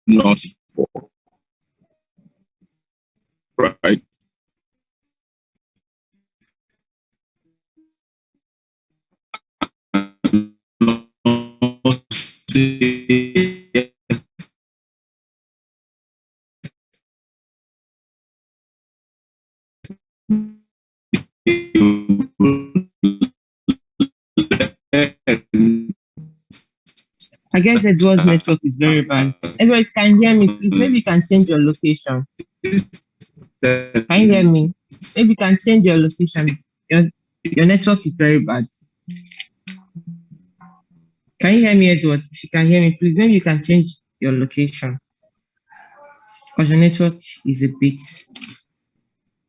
not equal, right? I guess Edward's network is very bad. Edward, can you hear me? Please, maybe you can change your location. Can you hear me? Maybe you can change your location. Your network is very bad. Can you hear me, Edward? If you can hear me, please, maybe you can change your location. Because your network is a bit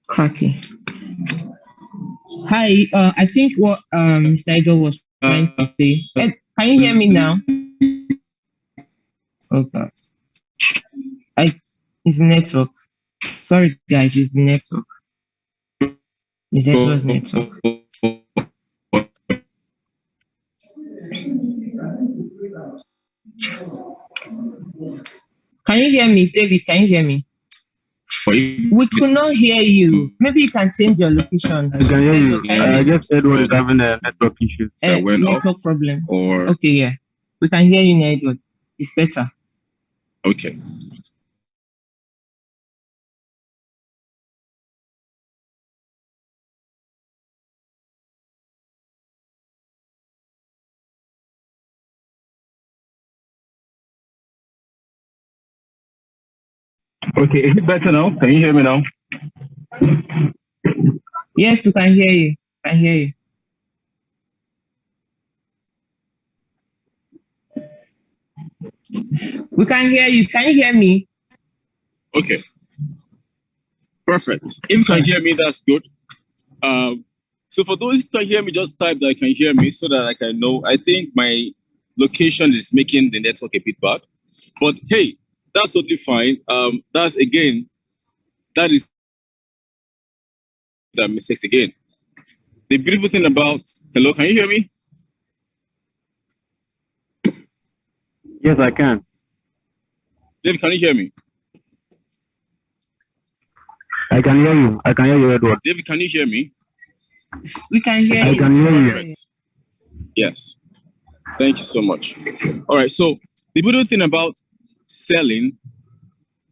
cracky. Hi, I think what Mr. Edward was trying to say. Ed, can you hear me now? Okay. It's the network. Sorry, guys, it's the network. It's Edward's network. Can you hear me, David? Can you hear me? We could not hear you. Maybe you can change your location. I can hear you. I guess Edward is having a network issue. Network problem. Or okay, yeah. We can hear you now, Edward. It's better. Okay. Okay, is it better now? Can you hear me now? Yes, we can hear you. I hear you. We can hear you. Can you hear me? Okay. Perfect. If you can hear me, that's good. So for those who can hear me, just type that I can hear me so that I can know. I think my location is making the network a bit bad. But hey, that's totally fine. That is that mistakes again. The beautiful thing about, hello, can you hear me? Yes, I can. David, can you hear me? I can hear you. I can hear you, Edward. David, can you hear me? We can hear you. I can hear you. Perfect. Yes. Thank you so much. All right. So the beautiful thing about selling,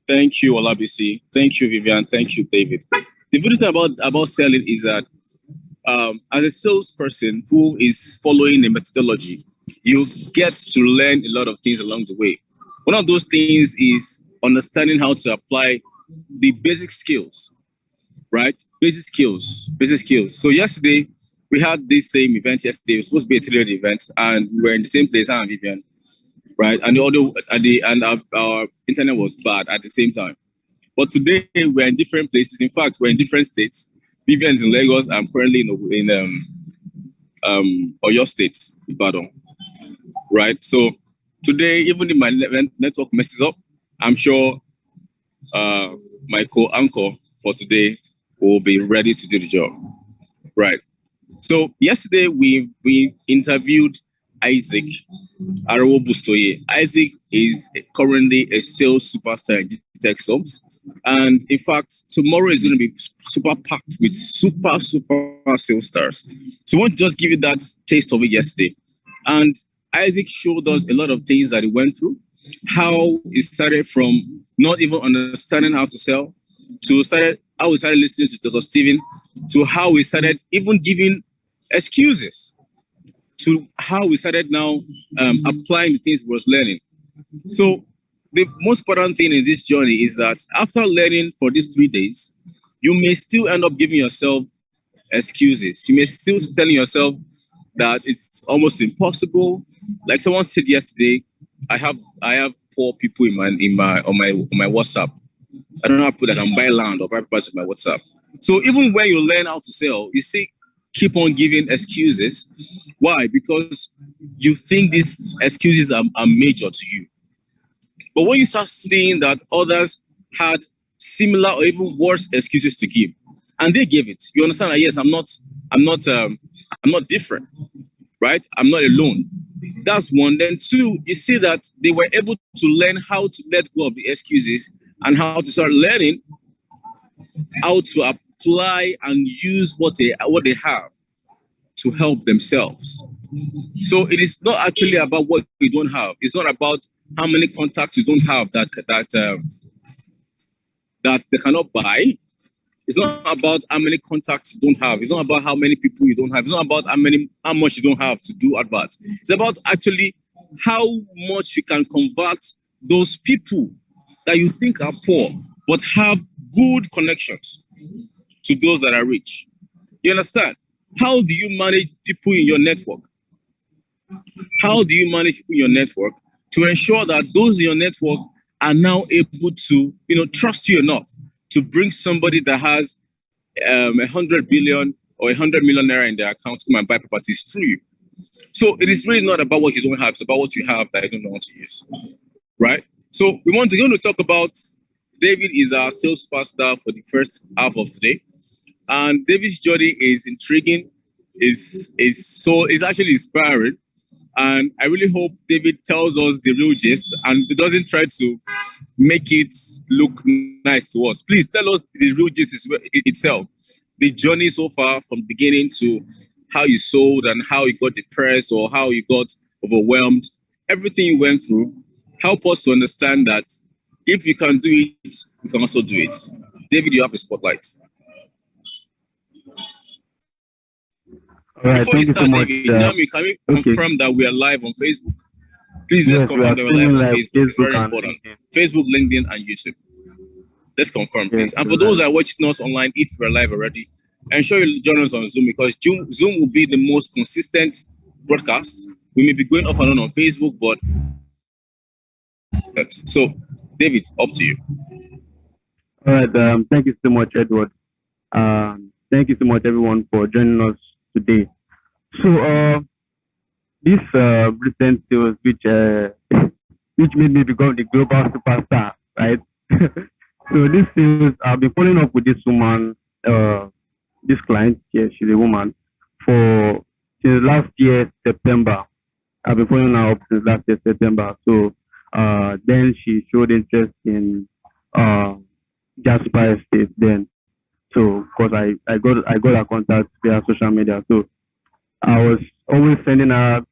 thank you, Olabisi. Thank you, Vivian. Thank you, David. The beautiful thing about selling is that as a salesperson who is following a methodology, you get to learn a lot of things along the way. One of those things is understanding how to apply the basic skills, right? Basic skills. So yesterday, we had this same event yesterday. It was supposed to be a 3-day event, and we were in the same place, and Vivian, right? And the audio and our internet was bad at the same time. But today, we're in different places. In fact, we're in different states. Vivian's in Lagos. I'm currently in Oyo State, Ibadan, right? So today, even if my network messes up, I'm sure my co-anchor for today will be ready to do the job, right? So yesterday we interviewed Isaac Arawo-Bustoye. Isaac is currently a sales superstar in Gtext, and in fact, tomorrow is going to be super packed with super sales stars. So I want to just give you that taste of it yesterday. And Isaac showed us a lot of things that he went through, how he started from not even understanding how to sell, to how we started listening to Dr. Steven, to how we started even giving excuses, to how we started now applying the things we was learning. So the most important thing in this journey is that after learning for these 3 days, you may still end up giving yourself excuses. You may still telling yourself that it's almost impossible. Like someone said yesterday, I have 4 people on my WhatsApp. I don't know how to put that. I can buy land or buy parts of my WhatsApp. So even when you learn how to sell, you see, keep on giving excuses. Why? Because you think these excuses are major to you. But when you start seeing that others had similar or even worse excuses to give, and they gave it, you understand that yes, I'm not different, right? I'm not alone. That's one. Then two, you see that they were able to learn how to let go of the excuses and how to start learning how to apply and use what they have to help themselves. So it is not actually about what you don't have. It's not about how many contacts you don't have that they cannot buy. It's not about how many contacts you don't have. It's not about how many people you don't have. It's not about how much you don't have to do adverts. It's about actually how much you can convert those people that you think are poor but have good connections to those that are rich. You understand? How do you manage people in your network? How do you manage people in your network to ensure that those in your network are now able to, trust you enough to bring somebody that has 100 billion or 100 million naira in their account to come and buy properties through you? So it is really not about what you don't have; it's about what you have that you don't know how to use, right? So we're going to talk about David is our sales pastor for the first half of today, and David's journey is intriguing, is actually inspiring. And I really hope David tells us the real gist and doesn't try to make it look nice to us. Please tell us the real gist itself. The journey so far from beginning to how you sold and how you got depressed or how you got overwhelmed. Everything you went through. Help us to understand that if you can do it, you can also do it. David, you have a spotlight. All right, Before you thank you so start, much. David, Jamie, can we confirm that we are live on Facebook? Please, let's Yes, we confirm are that we're live streaming on live Facebook. It's very Facebook and important. LinkedIn. Facebook, LinkedIn, and YouTube. Let's confirm, please. Yes, And for we're those live. that are watching us online, if we're live already, ensure you join us on Zoom because Zoom will be the most consistent broadcast. We may be going off and on Facebook, but so, David, up to you. All right, thank you so much, Edward. Thank you so much, everyone, for joining us today. So, this recent sales, which made me become the global superstar, right? So this sales, I've been following up with this woman, this client, yeah, she's a woman, for since last year September. I've been following her up since last year September. So then she showed interest in Jasper Estate then. So because I got her contact via social media. So I was always sending her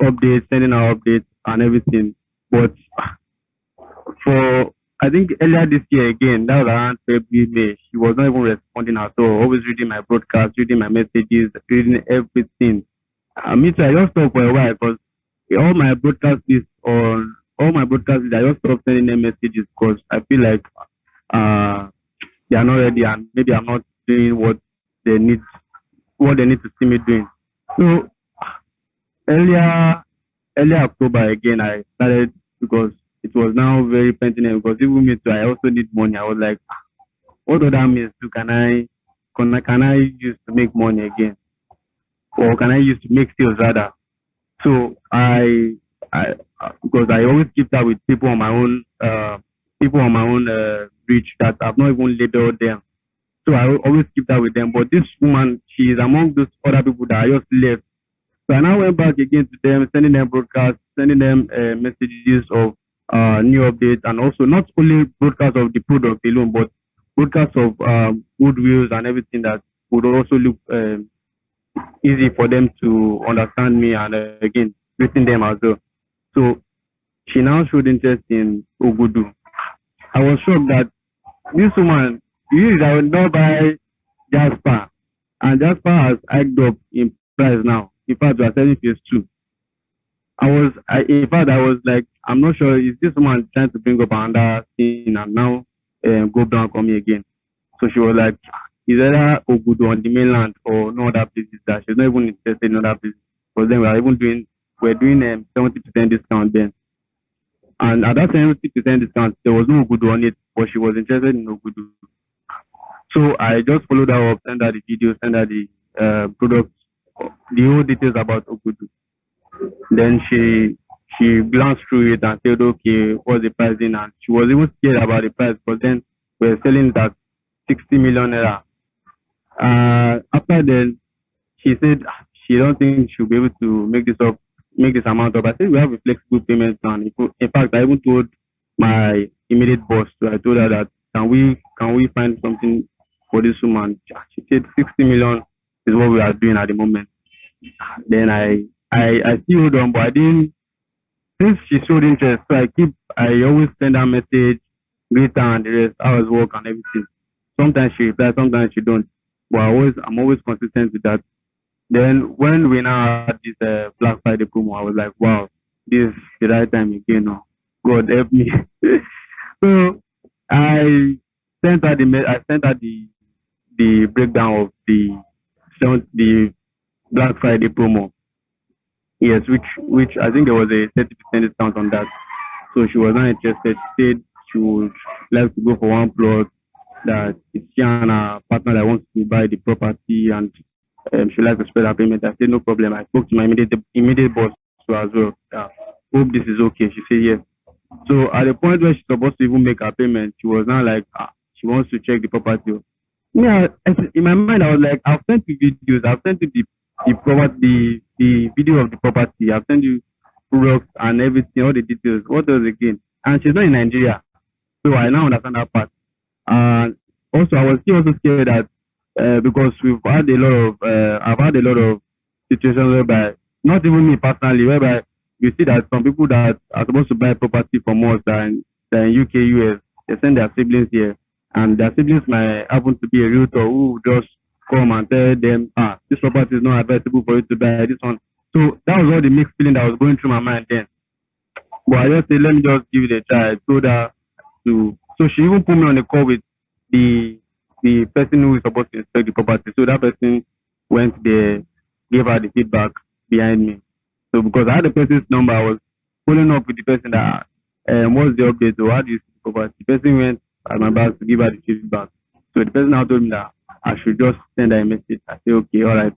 updates and everything. But for I think earlier this year again, that was around February, May, she was not even responding at all. Always reading my broadcast, reading my messages, reading everything. Me too, I just stopped for a while because all my broadcasts, I just stopped sending them messages because I feel like they are not ready and maybe I'm not doing what they need to see me doing. So earlier October again, I started because it was now very pertinent because even me too, I also need money. I was like, what other means can I use to make money again, or can I use to make sales rather? So I because I always keep that with people on my own reach that I've not even labeled them. So I always keep that with them. But this woman, she is among those other people that I just left. So I now went back again to them, sending them broadcasts, sending them messages of new updates, and also not only broadcasts of the product alone, but broadcasts of goodwills and everything that would also look easy for them to understand me and again, greeting them as well. So she now showed interest in Ogudu. I was shocked that this woman, usually I would not buy Jasper, and Jasper has hiked up in price now. In fact, we are selling phase 2. I was like, I'm not sure, is this woman trying to bring up another thing and now go down on me again? So she was like, is either Ogudu on the mainland or no other places that she's not even interested in other places. Because then we're doing 70% discount then. And at that 70% discount, there was no Ogudu on it, but she was interested in Ogudu. So I just followed her up, send her the video, send her the product, the whole details about Ogudu. Then she glanced through it and said, okay, what's the pricing? And she was even scared about the price, but then we're selling it at 60 million naira. After then, she said she don't think she'll be able to make this up make this amount up. I said we have a flexible payment plan. In fact, I even told my immediate boss. So I told her that can we find something for this woman? She said 60 million is what we are doing at the moment. Then I still hold on, but I didn't. Since she showed interest, so I always send her message, greet her and the rest, hours work and everything. Sometimes she replies, sometimes she don't. But I'm always consistent with that. Then when we now had this Black Friday promo, I was like, wow, this is the right time again. No, God help me. So I I sent her the breakdown of the Black Friday promo. Yes, which I think there was a 30% discount on that. So she was not interested. She said she would like to go for one plot, that it's she and her partner that wants to buy the property, and she like to spread her payment. I said no problem. I spoke to my immediate boss as well. Hope this is okay. She said yes. So at the point where she's supposed to even make her payment, she was now like, she wants to check the property. Yeah, in my mind I was like, I've sent you videos, I've sent you the property, the video of the property, I've sent you products and everything, all the details. What else again? And she's not in Nigeria, so I now understand that part. And also, I was still also scared that because I've had a lot of situations whereby, not even me personally, whereby you see that some people that are supposed to buy property from us than UK, US, they send their siblings here, and their siblings might happen to be a realtor who just come and tell them, this property is not available for you to buy this one. So that was all the mixed feeling that was going through my mind then. But I just said, let me just give it a try. I told her to, so she even put me on a call with the person who is supposed to inspect the property. So that person went there, gave her the feedback behind me. So because I had the person's number, I was following up with the person that, what's the update? So how do you see the property? The person went at my back to give her the feedback. So the person now told me that I should just send her a message. I said, okay, all right.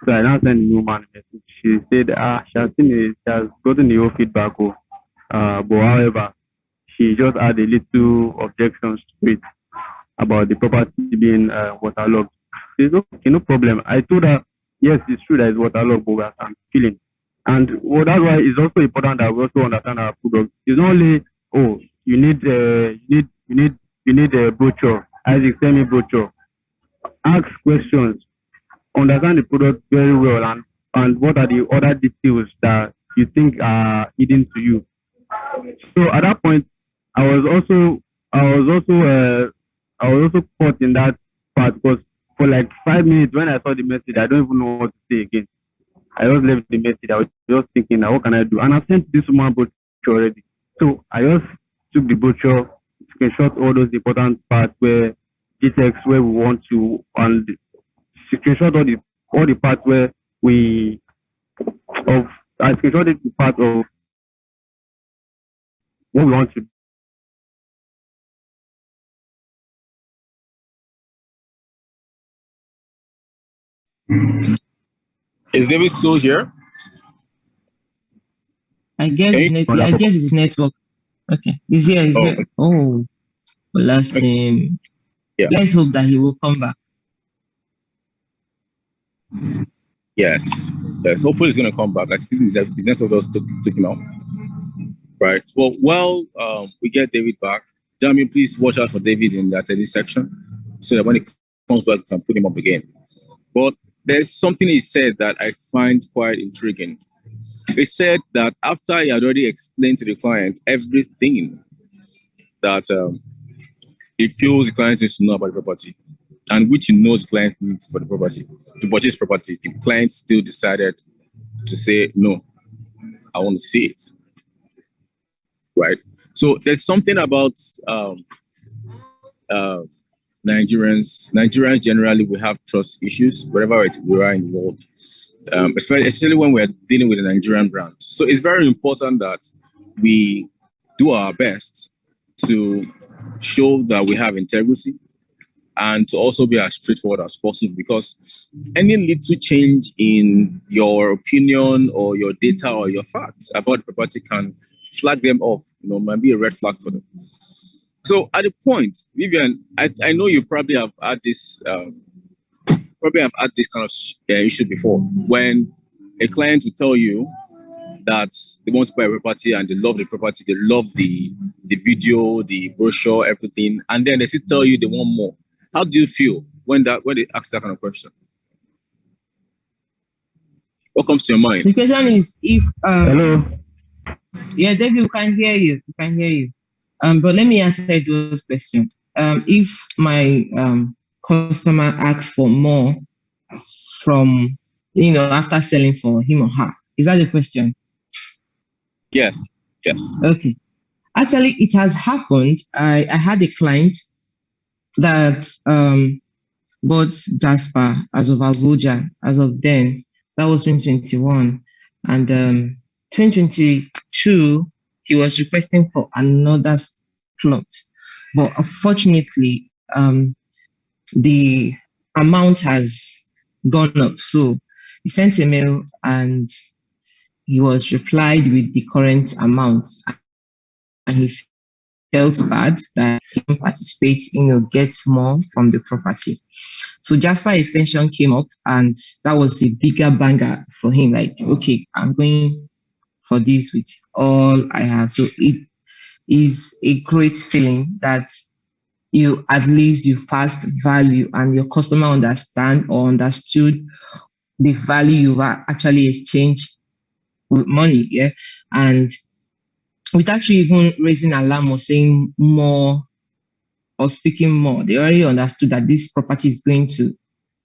So I now sent the woman a message. She said, she has seen it, she has gotten the whole feedback. But however, she just had a little objections to it about the property being waterlogged. She said, okay, no problem. I told her, yes, it's true that it's waterlogged, but I'm feeling. And well, that's why it's also important that we also understand our product. It's not only, oh, you need a brochure, Isaac, send me brochure. Ask questions, understand the product very well, and what are the other details that you think are hidden to you. So at that point, I was also I was also caught in that part, because for like 5 minutes when I saw the message, I don't even know what to say again. I just left the message. I was just thinking, what can I do? And I sent this woman brochure already. So I just took the brochure, screenshot all those important parts where Gtext where we want to, and screenshot all the parts where we of I screenshotted the part of what we want to. Is David still here? I guess it's network. Okay, he's here. He's here. Oh, last name. Yeah. Let's hope that he will come back. Yes. Hopefully he's gonna come back. I think his network just took him out. Right. Well, we get David back. Jamie, please watch out for David in that edit section, so that when he comes back, we can put him up again. But there's something he said that I find quite intriguing. He said that after he had already explained to the client everything that he feels the client needs to know about the property, and which he knows the client needs for the property, to purchase property, the client still decided to say, no, I want to see it. Right. So there's something about Nigerians generally, we have trust issues wherever we are in the world, especially when we're dealing with a Nigerian brand. So it's very important that we do our best to show that we have integrity, and to also be as straightforward as possible, because any little change in your opinion or your data or your facts about the property can flag them off, might be a red flag for them. So at the point, Vivian, I know you probably have had this kind of issue before, when a client will tell you that they want to buy a property and they love the property, they love the video, the brochure, everything, and then they still tell you they want more. How do you feel when they ask that kind of question? What comes to your mind? The question is if Hello. yeah, David, we can hear you. We can hear you. But let me answer those questions. If my customer asks for more from after selling for him or her, is that the question? Yes. Okay. Actually, it has happened. I had a client that bought Jasper as of Abuja as of then. That was 2021. And 2022, he was requesting for another plot. But unfortunately, the amount has gone up. So he sent a mail and he was replied with the current amount. And he felt bad that he didn't participate, get more from the property. So Jasper extension came up, and that was a bigger banger for him. Like, okay, I'm going for this with all I have. So it is a great feeling that at least you passed value and your customer understood the value you are actually exchanged with money. Yeah. And without you even raising alarm or saying more or speaking more, they already understood that this property is going to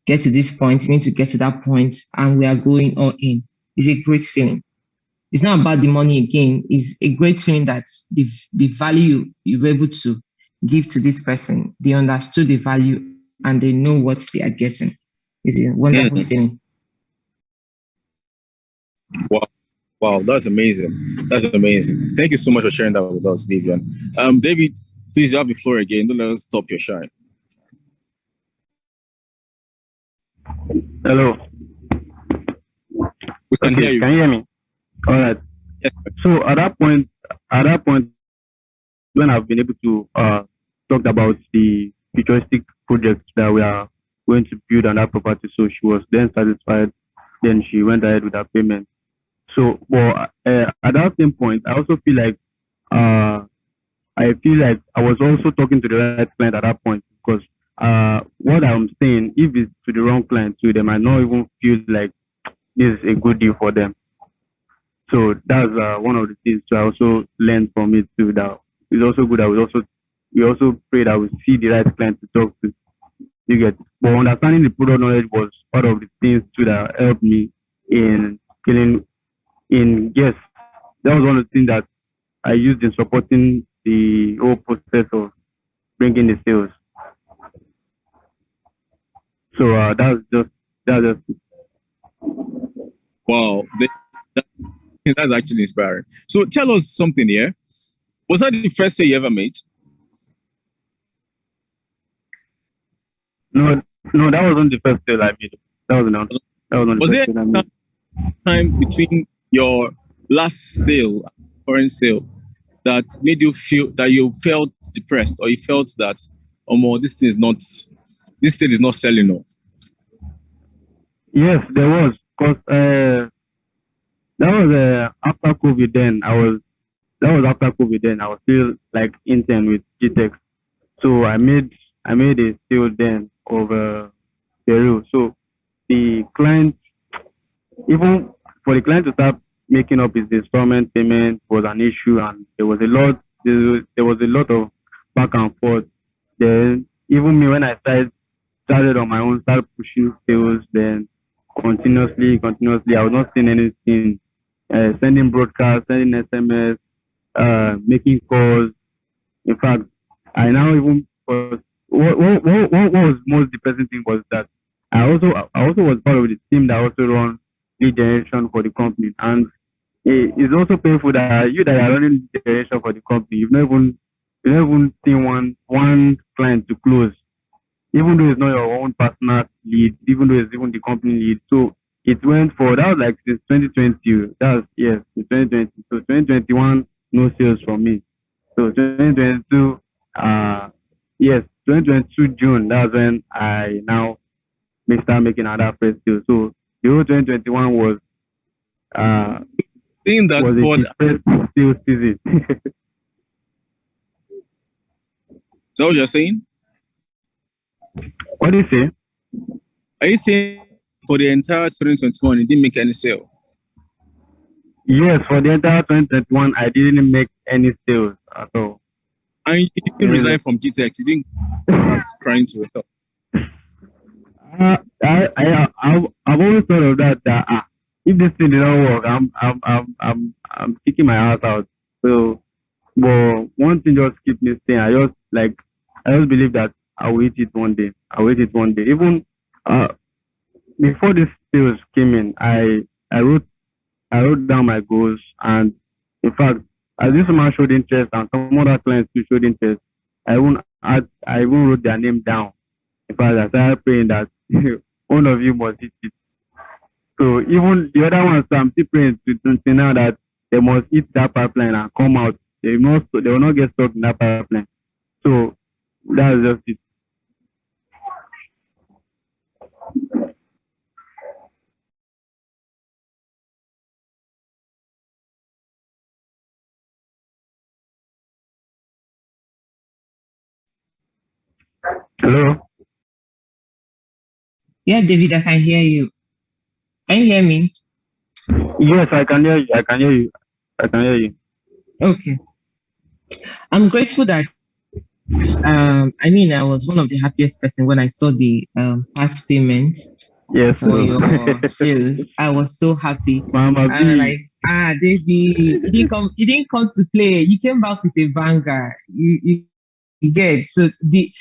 get to this point, you need to get to that point, and we are going all in. It's a great feeling. It's not about the money again. It's a great feeling that the value you were able to give to this person, they understood the value and they know what they are getting. It's a wonderful feeling. Wow, that's amazing. That's amazing. Thank you so much for sharing that with us, Vivian. David, please, you have the floor again. Don't let us stop your shine. Hello. We can hear you. Can you hear me? All right. Yes. So at that point, when I've been able to talk about the futuristic projects that we are going to build on that property, so she was then satisfied. Then she went ahead with her payment. So, at that same point, I also feel like I was also talking to the right client at that point, because what I'm saying, if it's to the wrong client too, they might not even feel like this is a good deal for them. So that's one of the things I also learned from it too. That it's also good that we also pray that we see the right client to talk to. You get, but understanding the product knowledge was part of the things too that helped me in killing. Yes, that was one of the things that I used in supporting the whole process of bringing the sales. So that's just Wow, that's actually inspiring. So tell us something here. Was that the first sale you ever made? No, that wasn't the first sale I made. That wasn't the first sale I made. Time between your last sale, current sale, that made you feel that you felt depressed, or you felt that, this sale is not selling now? Yes, there was, because that was after COVID. That was after COVID. Then I was still like intern with Gtext, so I made a sale then of Peru. So the client, even for the client to start making up his installment payment was an issue, and there was a lot of back and forth. Then even me, when I started on my own, started pushing sales, then continuously, I was not seeing anything. Sending broadcasts, sending SMS, making calls. In fact, I now even what was most depressing thing was that I also was part of the team that also run lead generation for the company, and it's also painful that you that are running lead generation for the company, you've not even seen one client to close, even though it's not your own personal lead, even though it's even the company lead. So it went for, that was like since 2020. That was, yes, since 2020. So 2021, no sales from me. So 2022, yes, 2022 June, that's when I now start making another first sale. So the whole 2021 was Being that was for a depressed sales season. is that what you're saying? What do you say? Are you saying for the entire 2021 you didn't make any sale? Yes, for the entire 2021, I didn't make any sales at all. And you didn't resign from Gtext, you didn't start crying to yourself. I've always thought of that. If this thing didn't work, I'm kicking my ass out. So, but one thing just keep me staying. I just believe that I'll eat it one day. I'll eat it one day. Even uh, before this sales came in, I wrote down my goals, and in fact, as this man showed interest and some other clients too showed interest, I even wrote their name down. In fact, I started praying that one of you must hit it. So even the other ones, so I'm still praying to now that they must hit that pipeline and come out. They will not get stuck in that pipeline. So that's just it. Hello? Yeah, David, I can hear you. Can you hear me? Yes, I can hear you. I can hear you. I can hear you. Okay. I'm grateful that I mean I was one of the happiest person when I saw the past payment Yes, for so. your sales. I was so happy. Mama I was B. like, David, you didn't come to play. You came back with a banger. You get so the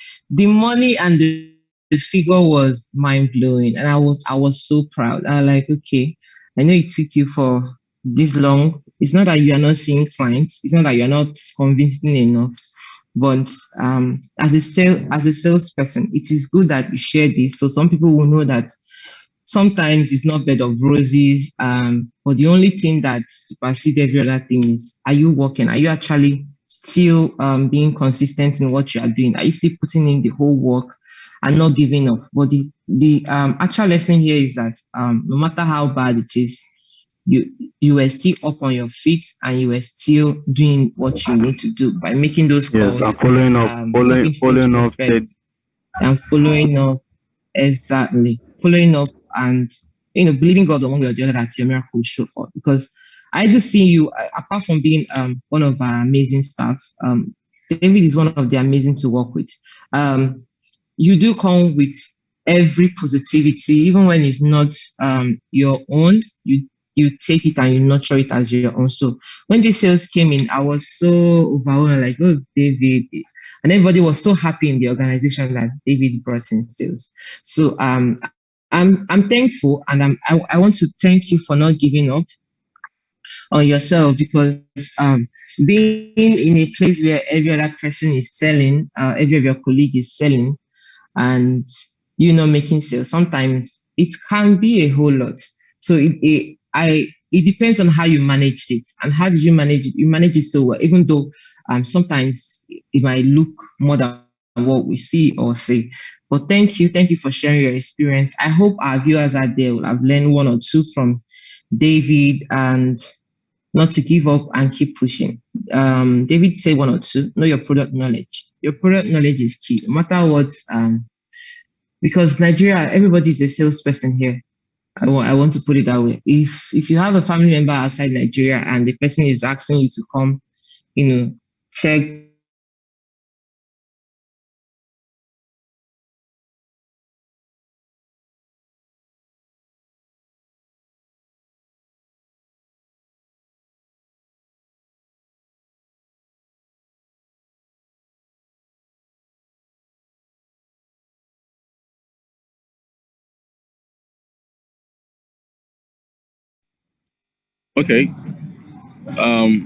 money and the figure was mind blowing, and I was so proud. I was like, okay, I know it took you for this long. It's not that you are not seeing clients. It's not that you are not convincing enough. But as a salesperson, it is good that you share this so some people will know that sometimes it's not bed of roses. But the only thing that supersedes every other thing is, are you working? Are you actually still being consistent in what you are doing? Are you still putting in the whole work and not giving up? But the actual lesson here is that no matter how bad it is, you you were still up on your feet and you were still doing what you need to do by making those Yes, calls, I'm following up, talking to those following up. Said, prospects, and following up. Exactly. Following up and believing God one way or the other that your miracle will show forth. Because I do see you, apart from being one of our amazing staff, David is one of the amazing to work with. You do come with every positivity, even when it's not your own, you take it and you nurture it as your own. So when the sales came in, I was so overwhelmed, like, oh, David. And everybody was so happy in the organization that David brought in sales. So I'm thankful, and I want to thank you for not giving up on yourself, because um being in a place where every other person is selling, every of your colleague is selling, and you not making sales, sometimes it can be a whole lot. So it depends on how you managed it, and how did you manage it. You manage it so well, even though sometimes it might look more than what we see or say. But thank you for sharing your experience. I hope our viewers out there will have learned one or two from David, and not to give up and keep pushing. David said one or two. Know your product knowledge. Your product knowledge is key, no matter what. Because Nigeria, everybody's a salesperson here. I want to put it that way. If you have a family member outside Nigeria and the person is asking you to come, check Okay.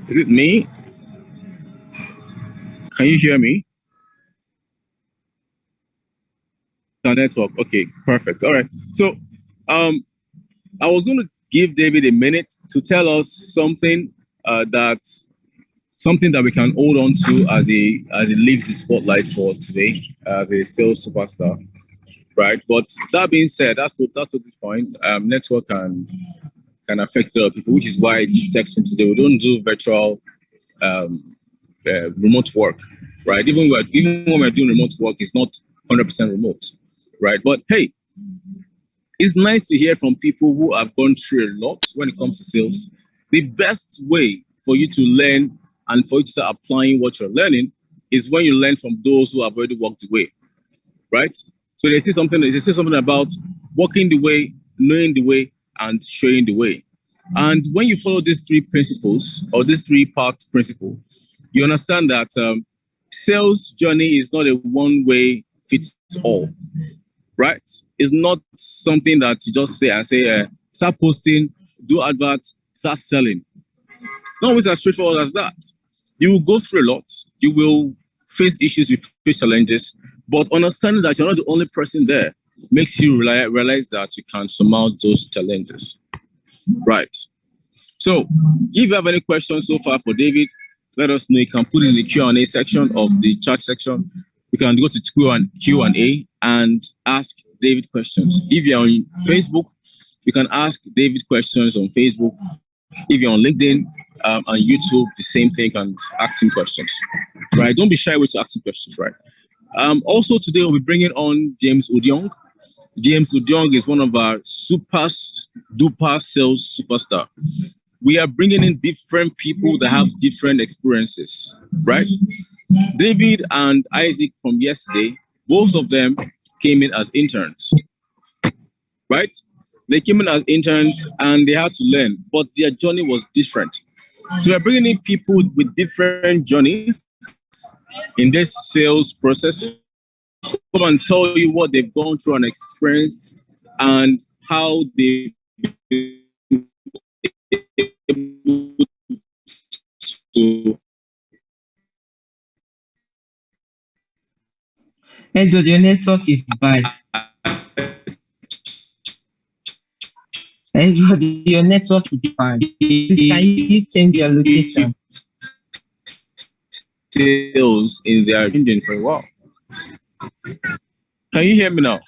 Is it me? Can you hear me? The network. Okay, perfect. All right. So, I was going to give David a minute to tell us something that we can hold on to as he leaves the spotlight for today as a sales superstar, right? But that being said, that's to this point. Network can affect a lot of people, which is why Gtext from today we don't do virtual remote work, right? Even when we're doing remote work, it's not 100% remote, right? But hey, it's nice to hear from people who have gone through a lot when it comes to sales. The best way for you to learn and for you to start applying what you're learning is when you learn from those who have already walked the way, right? So they say something about walking the way, knowing the way, and showing the way. And when you follow these three principles or this three-part principle, you understand that sales journey is not a one-way fits all, right? It's not something that you just say, start posting, do adverts, start selling. It's not always as straightforward as that. You will go through a lot. You will face issues, you face challenges, but understanding that you're not the only person there makes you realize that you can surmount those challenges, right? So if you have any questions so far for David, let us know. You can put it in the Q&A section of the chat section. You can go to Q&A and ask David questions. If you're on Facebook, you can ask David questions on Facebook. If you're on LinkedIn and YouTube, the same thing, and ask him questions, right? Don't be shy with to ask him questions, right? Also today we'll be bringing on James Udiong. James Udiong is one of our super duper sales superstar. We are bringing in different people that have different experiences, right? David and Isaac from yesterday, both of them came in as interns, right? They came in as interns and they had to learn, but their journey was different. So we're bringing in people with different journeys in this sales process to come and tell you what they've gone through and experienced and how they've been able to. Edward, your network is bad. Edward, your network is bad. Please, can you change your location? Sales in their engine for a while. Can you hear me now?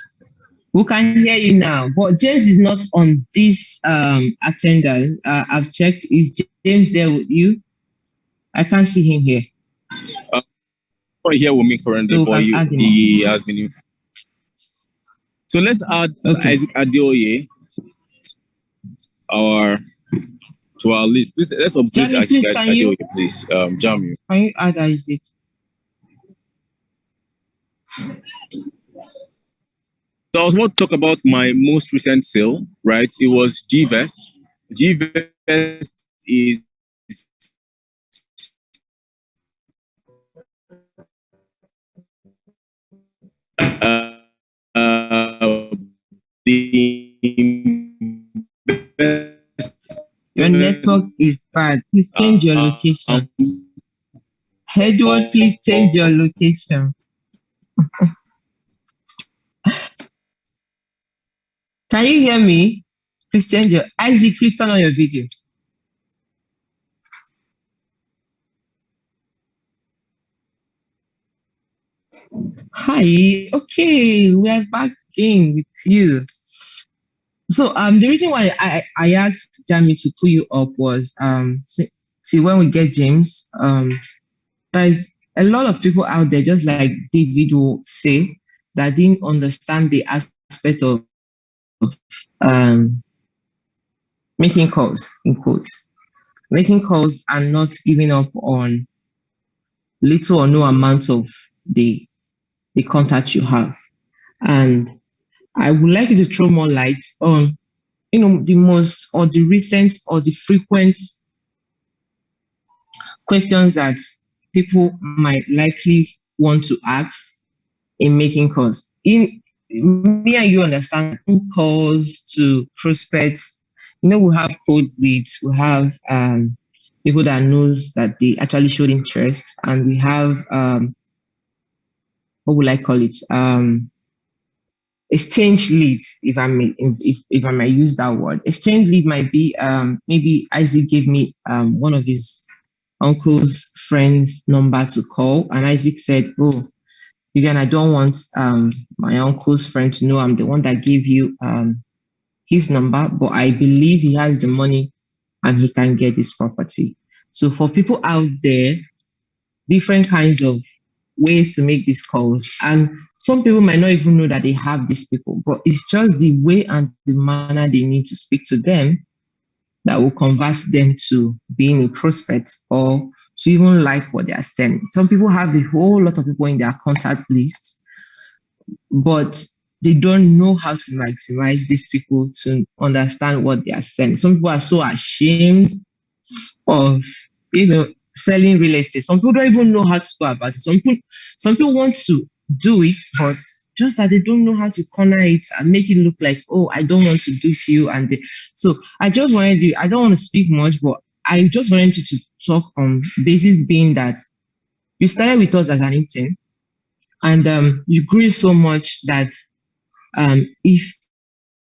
We can hear you now, but James is not on this attendance. I've checked. Is James there with you? I can't see him here. Here with me currently, So he has been. So let's add Isaac Adeoye to our list. Please, let's update Isaac Adeoye, please. Jamie. Can you add Isaac? So I was about to talk about my most recent sale, right? It was Gvest. Gvest is Your network is bad. Please change your location. Edward, please change your location. Can you hear me? Please change your Isaac. Please turn on your video. Hi. Okay, we are back in with you. So the reason why I asked Jamie to pull you up was see when we get James, there's a lot of people out there, just like David will say, that didn't understand the aspect of making calls, in quotes, making calls and not giving up on little or no amount of the contact you have. And I would like you to throw more light on, the most or the recent or the frequent questions that people might likely want to ask in making calls. Me and you understand calls to prospects. We have cold leads. We have people that knows that they actually showed interest, and we have what would I call it? Exchange leads, if I may use that word. Exchange lead might be maybe Isaac gave me one of his uncle's friend's number to call, and Isaac said, "Oh, Vivian, I don't want my uncle's friend to know I'm the one that gave you his number, but I believe he has the money and he can get this property. So for people out there, different kinds of ways to make these calls. And some people might not even know that they have these people, but it's just the way and the manner they need to speak to them that will convert them to being a prospect or to even like what they are saying. Some people have a whole lot of people in their contact list, but they don't know how to maximize these people to understand what they are selling. Some people are so ashamed of, selling real estate. Some people don't even know how to go about it. Some people want to do it, but just that they don't know how to corner it and make it look like, oh, I don't want to do few. So I just wanted you, I don't want to speak much, but I just wanted you to talk on basis being that you started with us as an intern and you grew so much that if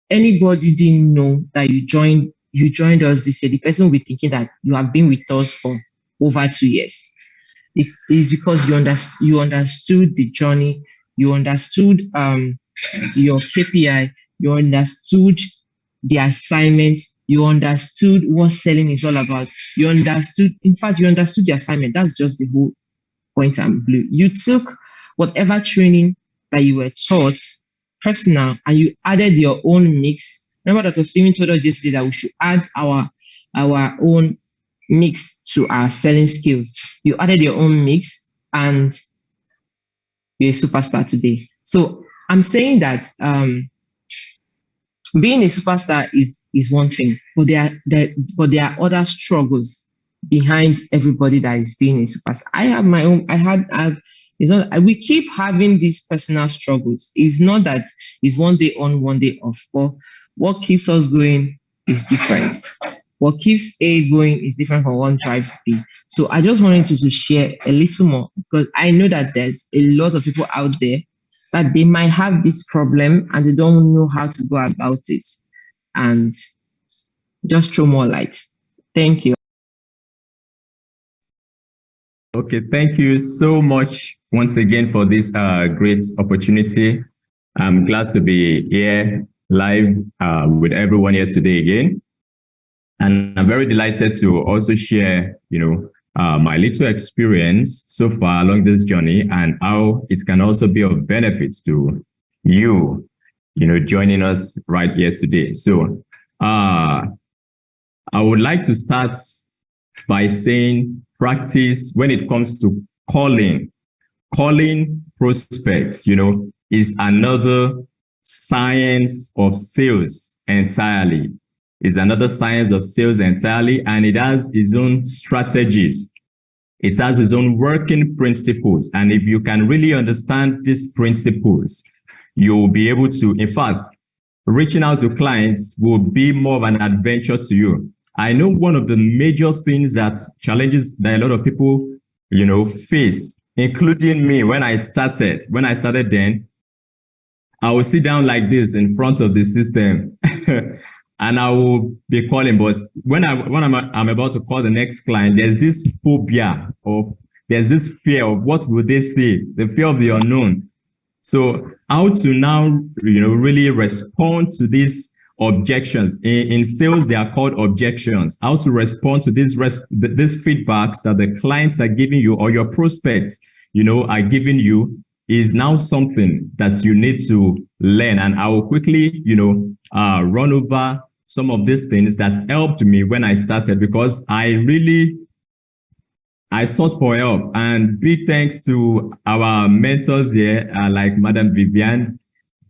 anybody didn't know that you joined us this year, the person will be thinking that you have been with us for over 2 years. It is because you understood the journey, you understood your KPI, you understood the assignment, you understood what selling is all about. In fact, you understood the assignment. That's just the whole point and blue. You took whatever training that you were taught personal and you added your own mix. Remember Dr. Steven told us yesterday that we should add our own mix to our selling skills. You added your own mix and you're a superstar today. So I'm saying that being a superstar is one thing, but there are other struggles behind everybody that is being a superstar. I have my own. We keep having these personal struggles. It's not that it's one day on, one day off. But what keeps us going is different. What keeps A going is different from what drives B. So I just wanted to share a little more because I know that there's a lot of people out there that they might have this problem and they don't know how to go about it. And just throw more light. Thank you. Okay, thank you so much once again for this great opportunity. I'm glad to be here live with everyone here today again. And I'm very delighted to also share, my little experience so far along this journey and how it can also be of benefit to you, joining us right here today. So I would like to start by saying practice when it comes to calling prospects, is another science of sales entirely. Is another science of sales entirely, and it has its own strategies. It has its own working principles. And if you can really understand these principles, you'll be able to, in fact, reaching out to clients will be more of an adventure to you. I know one of the major things challenges that a lot of people, face, including me when I started then, I will sit down like this in front of the system and I will be calling. But when I'm about to call the next client, there's this phobia there's this fear of what will they say, the fear of the unknown. So how to now, really respond to these objections. In sales, they are called objections. How to respond to these feedbacks that the clients are giving you or your prospects, are giving you is now something that you need to learn. And I will quickly, run over some of these things that helped me when I started, because I sought for help. And big thanks to our mentors here, like Madam Vivian.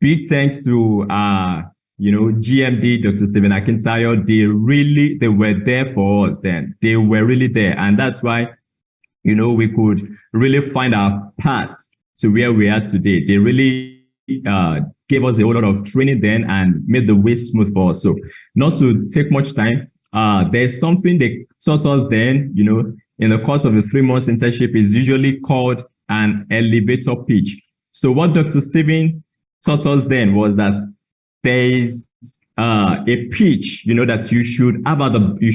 Big thanks to GMD, Dr. Stephen Akintayo. They were there for us then. They were really there. And that's why, we could really find our paths to where we are today. They really gave us a whole lot of training then and made the way smooth for us. So not to take much time, there's something they taught us then, in the course of a 3-month internship is usually called an elevator pitch. So what Dr. Stephen taught us then was that there is a pitch, that you should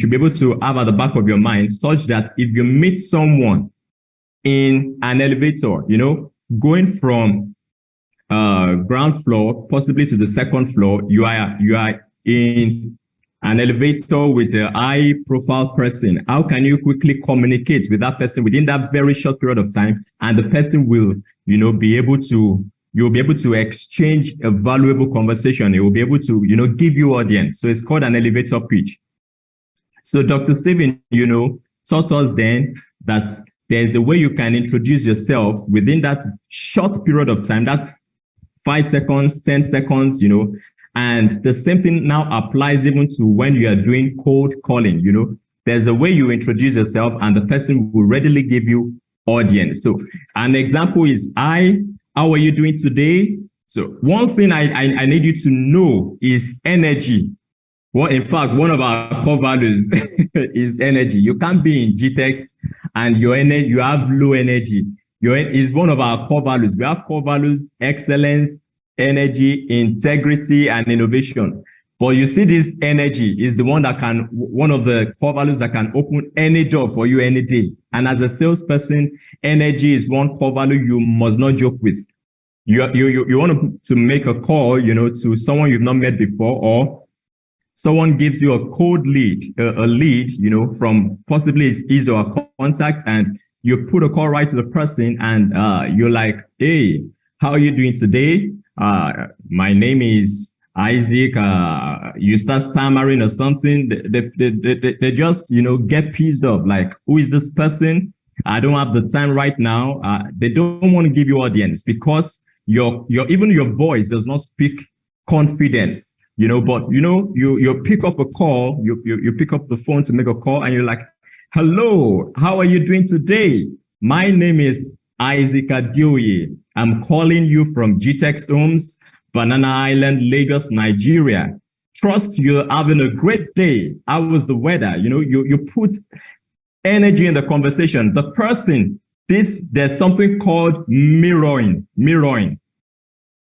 be able to have at the back of your mind, such that if you meet someone in an elevator, going from ground floor possibly to the second floor, you are in an elevator with a high profile person, how can you quickly communicate with that person within that very short period of time? And the person will, you'll be able to exchange a valuable conversation. It will be able to, give you audience. So it's called an elevator pitch. So Dr. Stephen, taught us then that there's a way you can introduce yourself within that short period of time, that 5 seconds, 10 seconds, and the same thing now applies even to when you are doing cold calling. There's a way you introduce yourself and the person will readily give you audience. So an example is, how are you doing today? So one thing I need you to know is energy. Well, in fact, one of our core values is energy. You can't be in Gtext and you have low energy. Is one of our core values. We have core values: excellence, energy, integrity, and innovation. But you see, this energy is the one of the core values that can open any door for you any day. And as a salesperson, energy is one core value you must not joke with. You want to make a call, to someone you've not met before, or someone gives you a cold lead, a lead, from possibly his or her contact, and you put a call right to the person, and you're like, hey, how are you doing today? My name is Isaac. You start stammering or something. They just, get pissed off. Like, who is this person? I don't have the time right now. They don't want to give you audience because even your voice does not speak confidence. But you pick up a call, you pick up the phone to make a call, and you're like, hello, how are you doing today? My name is Isaac Adioye. I'm calling you from Gtext Homes, Banana Island, Lagos, Nigeria. Trust you're having a great day. How was the weather? You put energy in the conversation. The person, there's something called mirroring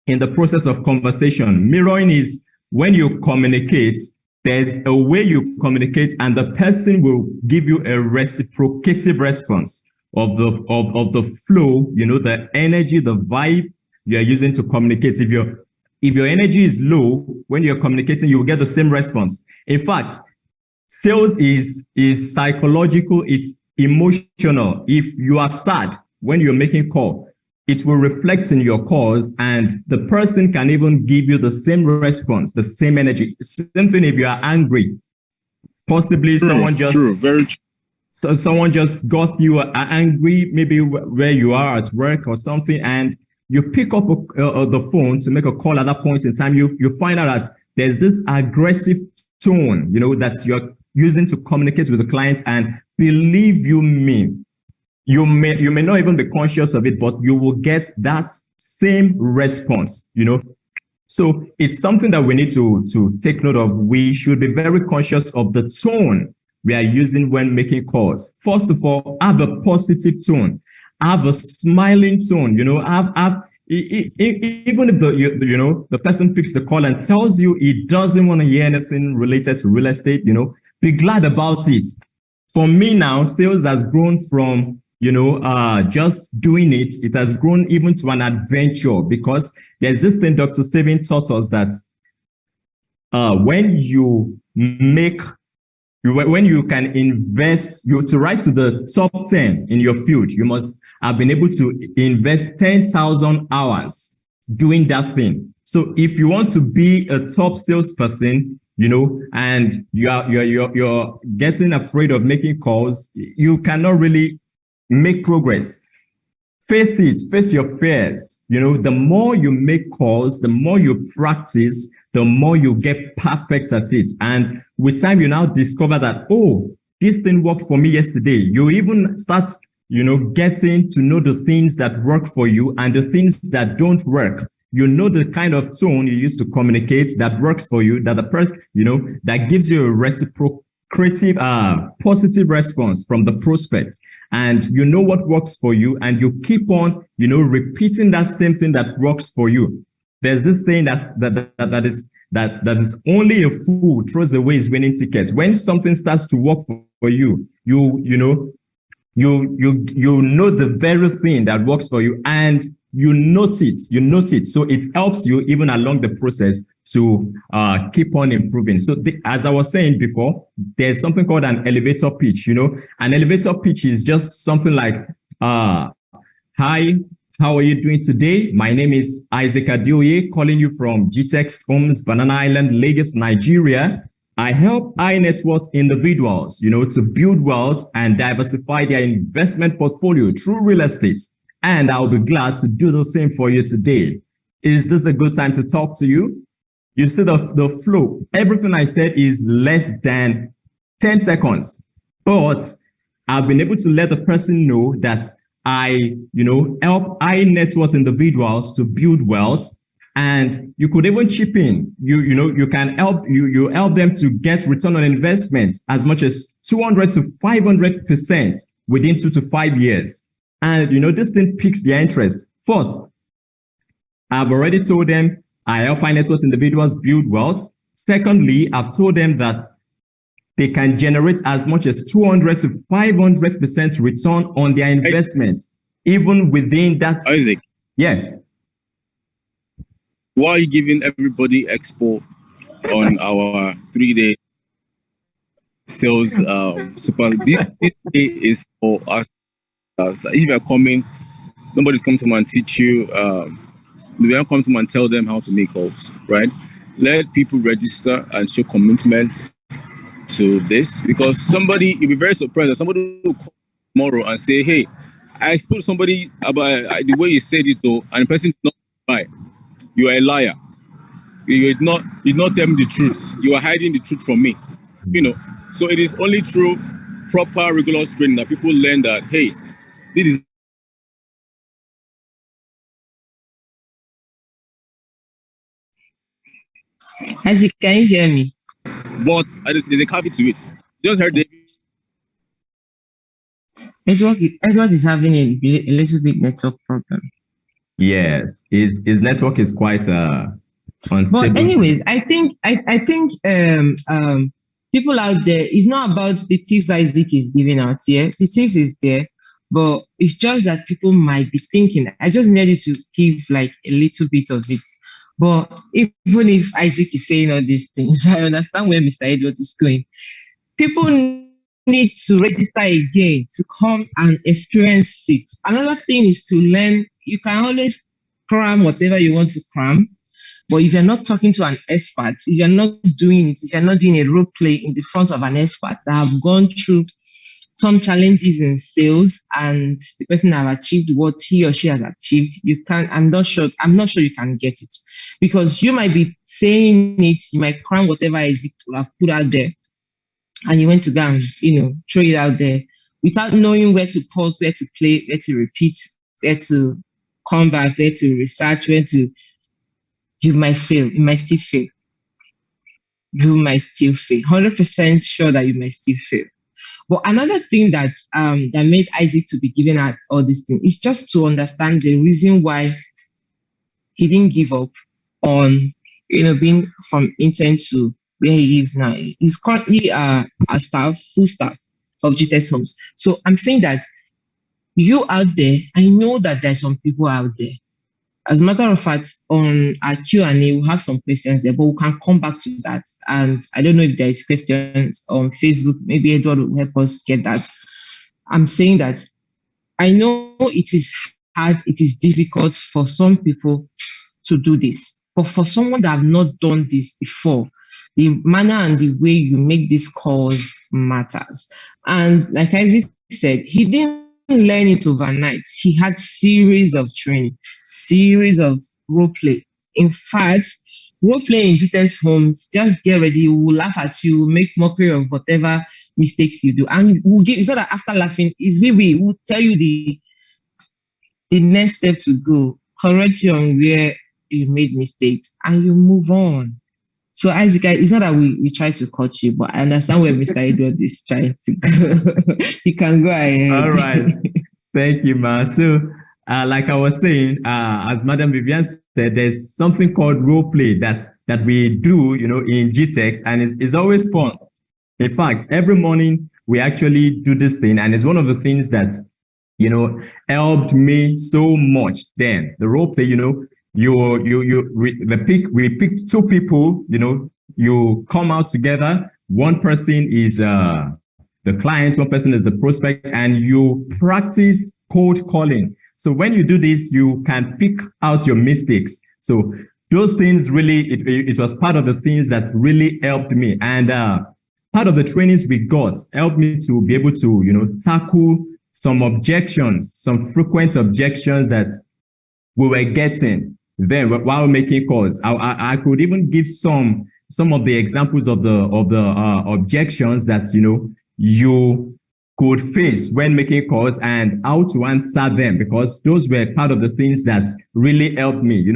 in the process of conversation. Mirroring is when you communicate, there's a way you communicate and the person will give you a reciprocative response of the flow, the energy, the vibe you're using to communicate. If your energy is low, when you're communicating, you will get the same response. In fact, sales is psychological, it's emotional. If you are sad when you're making call, it will reflect in your calls, and the person can even give you the same response, the same energy. Same thing if you are angry. Possibly someone just So someone just got you angry, maybe where you are at work or something, and you pick up the phone to make a call at that point in time. You find out that there's this aggressive tone, that you're using to communicate with the client, and believe me, you may not even be conscious of it, but you will get that same response, So it's something that we need to take note of. We should be very conscious of the tone we are using when making calls. First of all, have a positive tone, have a smiling tone, even if the person picks the call and tells you he doesn't want to hear anything related to real estate, be glad about it. For me now, sales has grown from just doing it. It has grown even to an adventure, because there's this thing Dr. Stephen taught us that when you can invest, to rise to the top 10 in your field, you must have been able to invest 10,000 hours doing that thing. So if you want to be a top salesperson, and you're getting afraid of making calls, you cannot really make progress. Face it, face your fears. The more you make calls, the more you practice, the more you get perfect at it. And with time, you now discover that, oh, this thing worked for me yesterday. You even start, getting to know the things that work for you and the things that don't work. The kind of tone you use to communicate that works for you, that the person, that gives you a reciprocative, positive response from the prospect. And what works for you, and you keep on, repeating that same thing that works for you. There's this saying that is only a fool throws away his winning ticket. When something starts to work for you, you know the very thing that works for you, and you note it. So it helps you even along the process to keep on improving. So as I was saying before, there's something called an elevator pitch. An elevator pitch is just something like, hi, how are you doing today? My name is Isaac Adioye, calling you from Gtext Homes, Banana Island, Lagos, Nigeria. I help high net worth individuals, to build wealth and diversify their investment portfolio through real estate. And I'll be glad to do the same for you today. Is this a good time to talk to you? You see the flow. Everything I said is less than 10 seconds, but I've been able to let the person know that I, help high net worth individuals to build wealth. And you could even chip in. You can help you help them to get return on investment as much as 200 to 500% within 2 to 5 years. And this thing piques their interest. First, I've already told them I help high net worth individuals build wealth. Secondly, I've told them that they can generate as much as 200 to 500% return on their investments, even within that. Isaac. Yeah. Why are you giving everybody expo on our 3-day sales super? This day is for us. If you are coming, nobody's come to come and teach you. We don't come to come and tell them how to make calls, right? Let people register and show commitment to this, because somebody, you'll be very surprised that somebody will call tomorrow and say, hey, I exposed somebody about the way you said it though, and the person did not buy. You are a liar. You did not tell me the truth. You are hiding the truth from me. So it is only through proper rigorous training that people learn that, hey, this is Isaac, can you hear me? but there's a caveat to it. Just heard David. Edward is having a little bit network problem. Yes, his network is quite unstable. But anyways, I think people out there, it's not about the tips Isaac is giving out here. The tips is there, but it's just that people might be thinking, I just needed to give like a little bit of it. But even if Isaac is saying all these things, I understand where Mr. Edward is going. People need to register again to come and experience it. Another thing is to learn. You can always cram whatever you want to cram, but if you're not talking to an expert, if you're not doing it, if you're not doing a role play in the front of an expert that have gone through some challenges in sales and the person have achieved what he or she has achieved, I'm not sure you can get it, because you might be saying it, you might cram whatever Isaac will have put out there, and you went to go and throw it out there without knowing where to pause, where to play, where to repeat, where to come back, where to research, you might fail. You might still fail. You might still fail. 100% sure that you might still fail. But another thing that made Isaac to be giving out all these things is just to understand the reason why he didn't give up on being from intern to where he is now. He's currently a full staff of Gtext Homes. So I'm saying that you out there, I know that there's some people out there. As a matter of fact, on our Q&A, we'll have some questions there, but we can come back to that. And I don't know if there is questions on Facebook. Maybe Edward will help us get that. I'm saying that I know it is hard, it is difficult for some people to do this. But for someone that have not done this before, the manner and the way you make these calls matters. And like Isaac said, he didn't learn it overnight. He had series of training, series of role play. In fact, role play in Gtext Homes, just get ready, we'll laugh at you, make mockery of whatever mistakes you do. And we'll give, it's not that after laughing, we'll tell you the next step to go, correct you on where you made mistakes, and you move on. So Isaac, it's not that we try to cut you, but I understand where Mr. Edward is trying to go. You can go ahead. All right. Thank you, Ma. So, like I was saying, as Madam Vivian said, there's something called role play that we do, in Gtext, and it's always fun. In fact, every morning we actually do this thing, and it's one of the things that, helped me so much. Then the role play, we picked two people, you come out together. One person is the client, one person is the prospect, and you practice cold calling. So when you do this, you can pick out your mistakes. So those things really, it was part of the things that really helped me. And part of the trainings we got helped me to be able to, tackle some objections, some frequent objections that we were getting then while making calls. I could even give some of the examples of the objections that you could face when making calls and how to answer them, because those were part of the things that really helped me.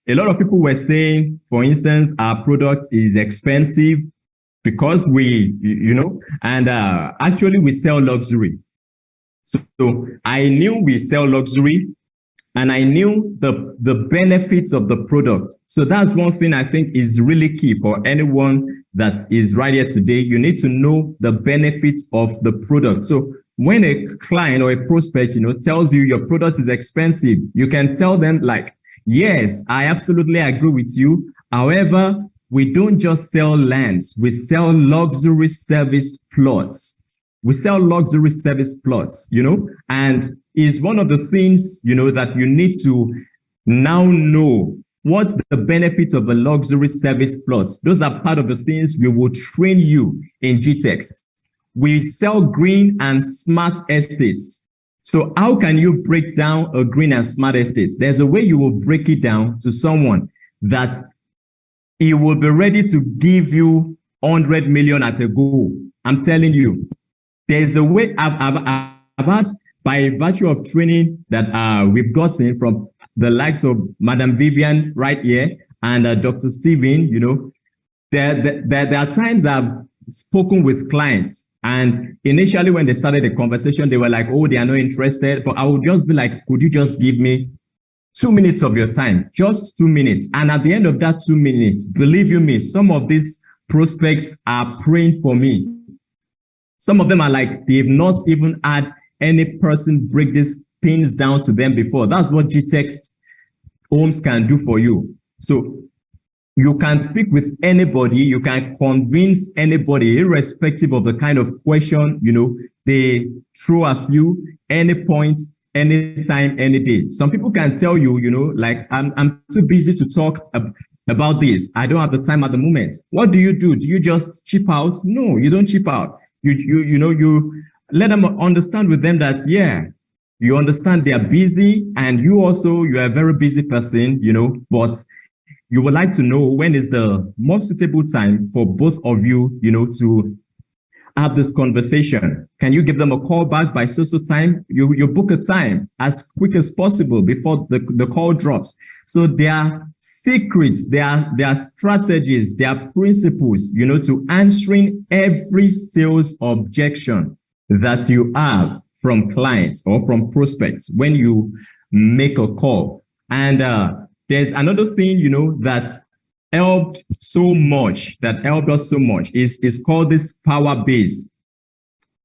A lot of people were saying, for instance, our product is expensive because and actually we sell luxury. So I knew we sell luxury, and I knew the benefits of the product. So that's one thing I think is really key for anyone that is right here today. You need to know the benefits of the product. So when a client or a prospect, tells you your product is expensive, you can tell them like, yes, I absolutely agree with you. However, we don't just sell lands, we sell luxury service plots. We sell luxury service plots, and is one of the things, that you need to now know what's the benefit of the luxury service plots. Those are part of the things we will train you in Gtext. We sell green and smart estates. So how can you break down a green and smart estate? There's a way you will break it down to someone that he will be ready to give you 100 million at a go. I'm telling you. There's a way I've had, by virtue of training that we've gotten from the likes of Madam Vivian right here and Dr. Steven, there are times I've spoken with clients, and initially when they started the conversation, they were like, oh, they are not interested. But I would just be like, could you just give me 2 minutes of your time? Just 2 minutes. And at the end of that 2 minutes, believe you me, some of these prospects are praying for me. Some of them are like, they've not even had any person break these things down to them before. That's what Gtext Homes can do for you. So you can speak with anybody, you can convince anybody, irrespective of the kind of question, they throw at you, any point, anytime, any day. Some people can tell you, like, I'm too busy to talk about this. I don't have the time at the moment. What do? Do you just chip out? No, you don't chip out. You let them understand with them that, yeah, you understand they are busy, and you are a very busy person, but you would like to know when is the most suitable time for both of you, to have this conversation. Can you give them a call back by so time? You book a time as quick as possible before the call drops. So there are secrets, there are strategies, there are principles, to answering every sales objection that you have from clients or from prospects when you make a call. And there's another thing, that helped us so much is called this power base.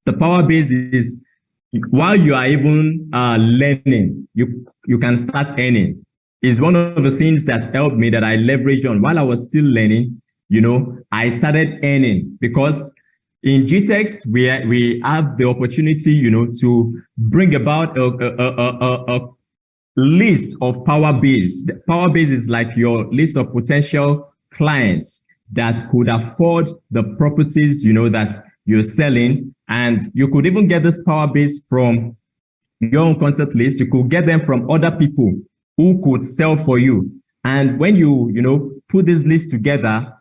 The power base is, while you are even learning, you can start earning. Is one of the things that helped me, that I leveraged on while I was still learning. I started earning because in Gtext we have the opportunity, to bring about a list of power base. The power base is like your list of potential clients that could afford the properties, that you're selling. And you could even get this power base from your own contact list. You could get them from other people who could sell for you. And when you put this list together,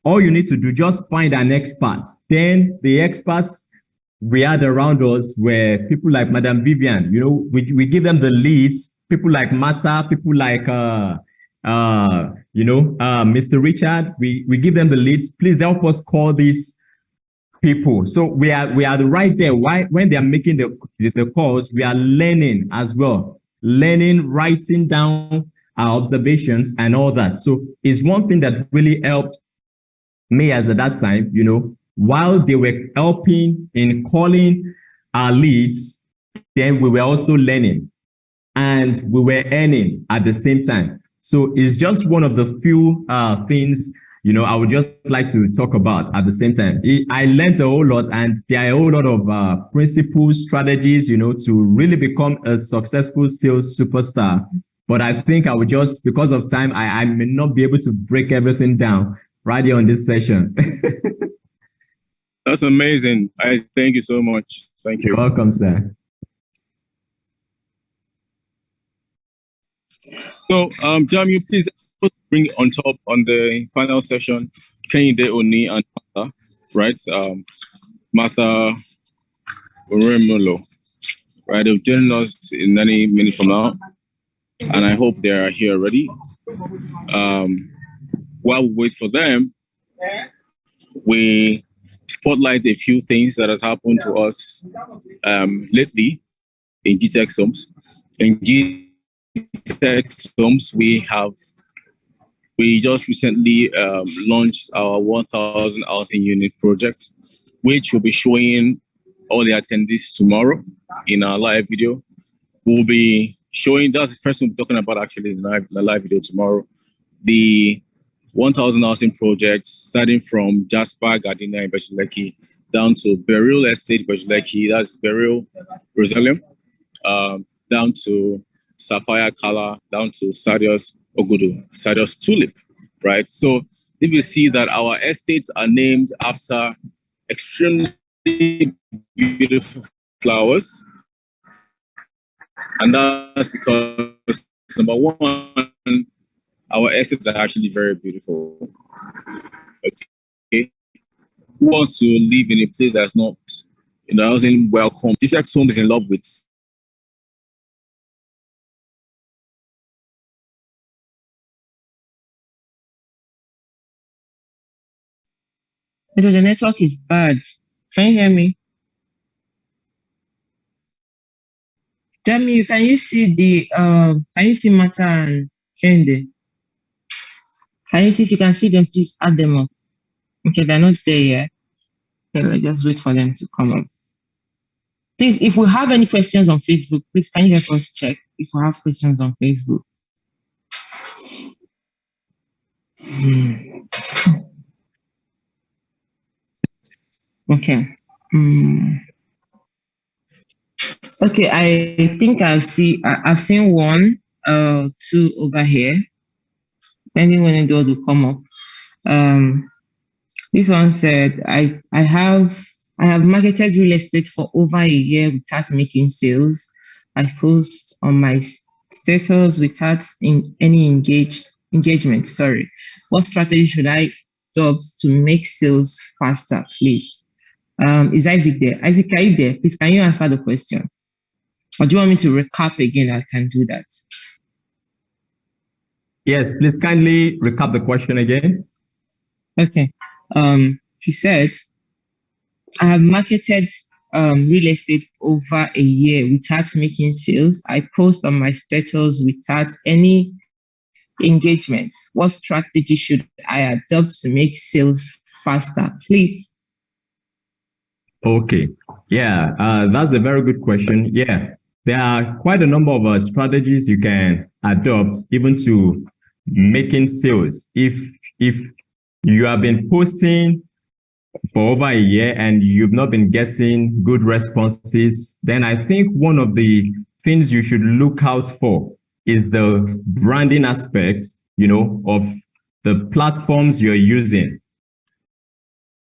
all you need to do, just find an expert. Then the experts we had around us were people like Madam Vivian. We give them the leads. People like Mata, people like Mr. Richard. We give them the leads. Please help us call these people. So we are right there. Why? When they are making the calls, we are learning as well. Learning, writing down our observations and all that. So it's one thing that really helped me as at that time, while they were helping in calling our leads, then we were also learning and we were earning at the same time. So it's just one of the few things, I would just like to talk about at the same time. I learned a whole lot, and there are a whole lot of principles, strategies, to really become a successful sales superstar. But I think I would just, because of time, I may not be able to break everything down right here on this session. That's amazing. I thank you so much. Thank you. You're welcome, sir. So, Jamie, please bring on top on the final session, Kehinde Oni and Martha, right? Martha Oremolo, right? They'll join us in any minute from now, and I hope they are here already. While we wait for them, we spotlight a few things that has happened to us lately in Gtext Homes. In Gtext Homes, we just recently launched our 1,000 housing unit project, which will be showing all the attendees tomorrow in our live video. We'll be showing, that's the first one we're talking about actually in the live video tomorrow, the 1,000 housing project, starting from Jasper Gardenia in Bashileki down to Burial Estate Bashileki, that's Burial Rosalim, down to Sapphire Kala, down to Sadios Ogudu, Sadios Tulip, right? So if you see that our estates are named after extremely beautiful flowers, and that's because, number one, our estates are actually very beautiful. Okay, who wants to live in a place that's not, doesn't welcome? Gtext Home is in love with. The network is bad. Can you hear me? Tell me, can you see Mata and Kende? Can you see if you can see them, please add them up. Okay, they're not there yet. Okay, let's just wait for them to come up. Please, if we have any questions on Facebook, please can you help us check if we have questions on Facebook? Okay. Okay, I think I've seen one, two over here. Anyone those will come up. This one said, I have marketed real estate for over a year without making sales. I post on my status without any engagement. Sorry. What strategy should I adopt to make sales faster, please? Is Isaac there? Isaac, are you there? Please, can you answer the question? Or do you want me to recap again? I can do that. Yes, please kindly recap the question again. Okay. He said, I have marketed real estate over a year without making sales. I post on my status without any engagements. What strategy should I adopt to make sales faster, please? Okay. Yeah, that's a very good question. Yeah, there are quite a number of strategies you can adopt even to making sales. If you have been posting for over a year and you've not been getting good responses, then I think one of the things you should look out for is the branding aspect, of the platforms you're using.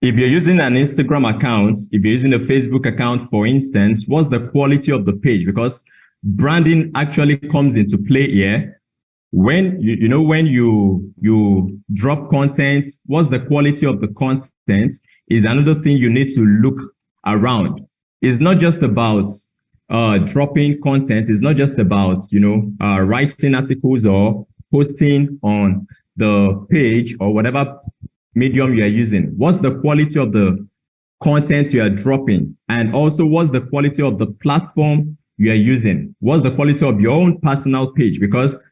If you're using an Instagram account, if you're using a Facebook account, for instance, what's the quality of the page? Because branding actually comes into play here. When when you drop content, what's the quality of the content is another thing you need to look around. It's not just about dropping content. It's not just about writing articles or posting on the page or whatever medium you are using. What's the quality of the content you are dropping? And also, what's the quality of the platform you are using? What's the quality of your own personal page? Because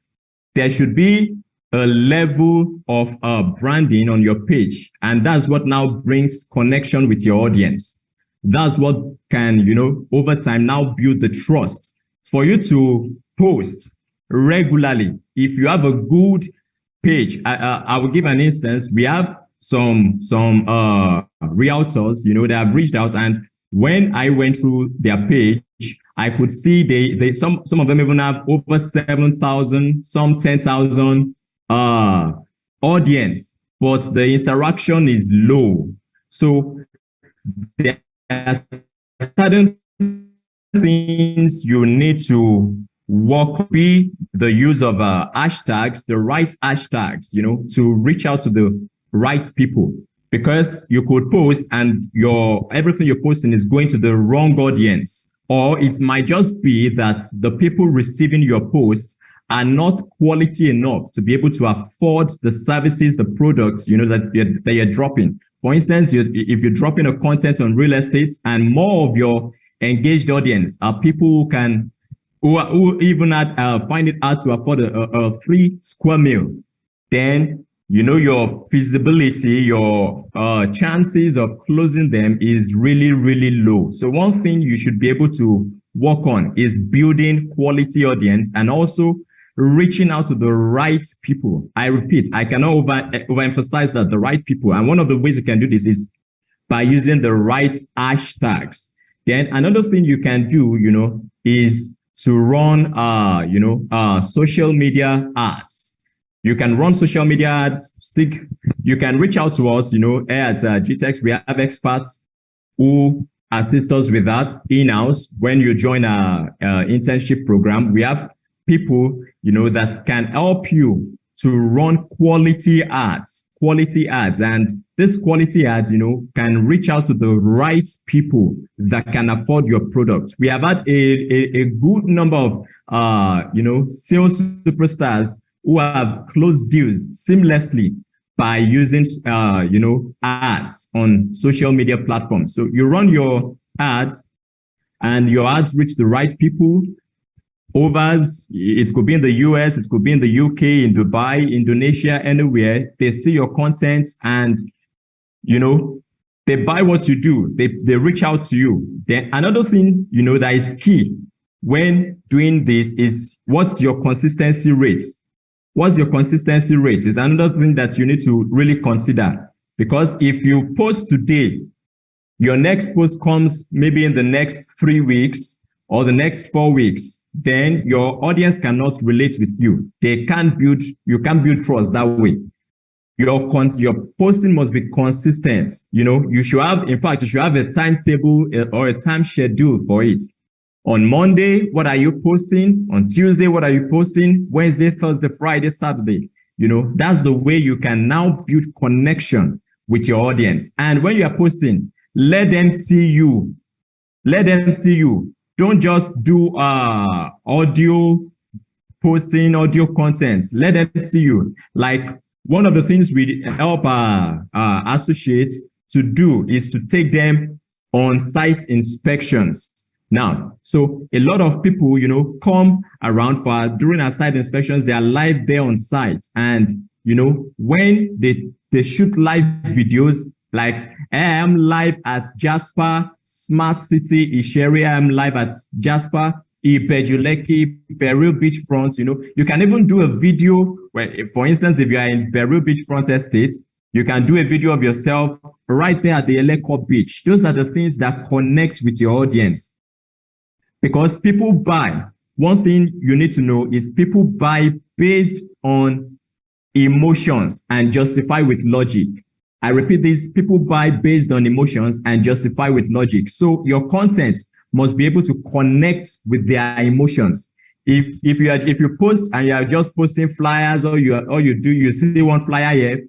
there should be a level of branding on your page. And that's what now brings connection with your audience. That's what can, over time now build the trust for you to post regularly. If you have a good page, I will give an instance. We have some realtors, that have reached out, and when I went through their page, I could see some of them even have over 7,000, some 10,000 audience, but the interaction is low. So there are certain things you need to work, be the use of hashtags, the right hashtags, to reach out to the right people, because you could post and everything you're posting is going to the wrong audience, or it might just be that the people receiving your post are not quality enough to be able to afford the services, the products, that you're dropping. For instance, if you're dropping a content on real estate and more of your engaged audience are people who even find it hard to afford a free square meal, then your feasibility, your chances of closing them is really, really low. So one thing you should be able to work on is building quality audience and also reaching out to the right people. I repeat, I cannot overemphasize that, the right people. And one of the ways you can do this is by using the right hashtags. Then another thing you can do, is to run, social media ads. You can run social media ads. You can reach out to us, at Gtext. We have experts who assist us with that in-house. When you join our internship program, we have people, that can help you to run quality ads. And this quality ads, can reach out to the right people that can afford your product. We have had a good number of, sales superstars who have closed deals seamlessly by using, ads on social media platforms. So you run your ads and your ads reach the right people. It could be in the US, it could be in the UK, in Dubai, Indonesia, anywhere. They see your content and, they buy what you do. They reach out to you. Then another thing, that is key when doing this is what's your consistency rate? What's your consistency rate is another thing that you need to really consider. Because if you post today, your next post comes maybe in the next 3 weeks or the next 4 weeks, then your audience cannot relate with you. You can't build trust that way. Your posting must be consistent. You should have a timetable or a time schedule for it. On Monday, what are you posting? On Tuesday, what are you posting? Wednesday, Thursday, Friday, Saturday. That's the way you can now build connection with your audience. And when you are posting, let them see you. Let them see you. Don't just do audio posting, audio contents. Let them see you. Like one of the things we help associates to do is to take them on site inspections. Now, so a lot of people, come around during our site inspections, they are live there on site. And, when they shoot live videos, like I am live at Jasper Smart City Isheria, I'm live at Jasper, Ibejuleki, Beryl Beachfront, you can even do a video where, for instance, if you are in Beryl Beachfront Estate, you can do a video of yourself right there at the Eleko Beach. Those are the things that connect with your audience. Because people buy, one thing you need to know is people buy based on emotions and justify with logic. I repeat this, people buy based on emotions and justify with logic. So your content must be able to connect with their emotions. If you post and you are just posting flyers, you see one flyer here,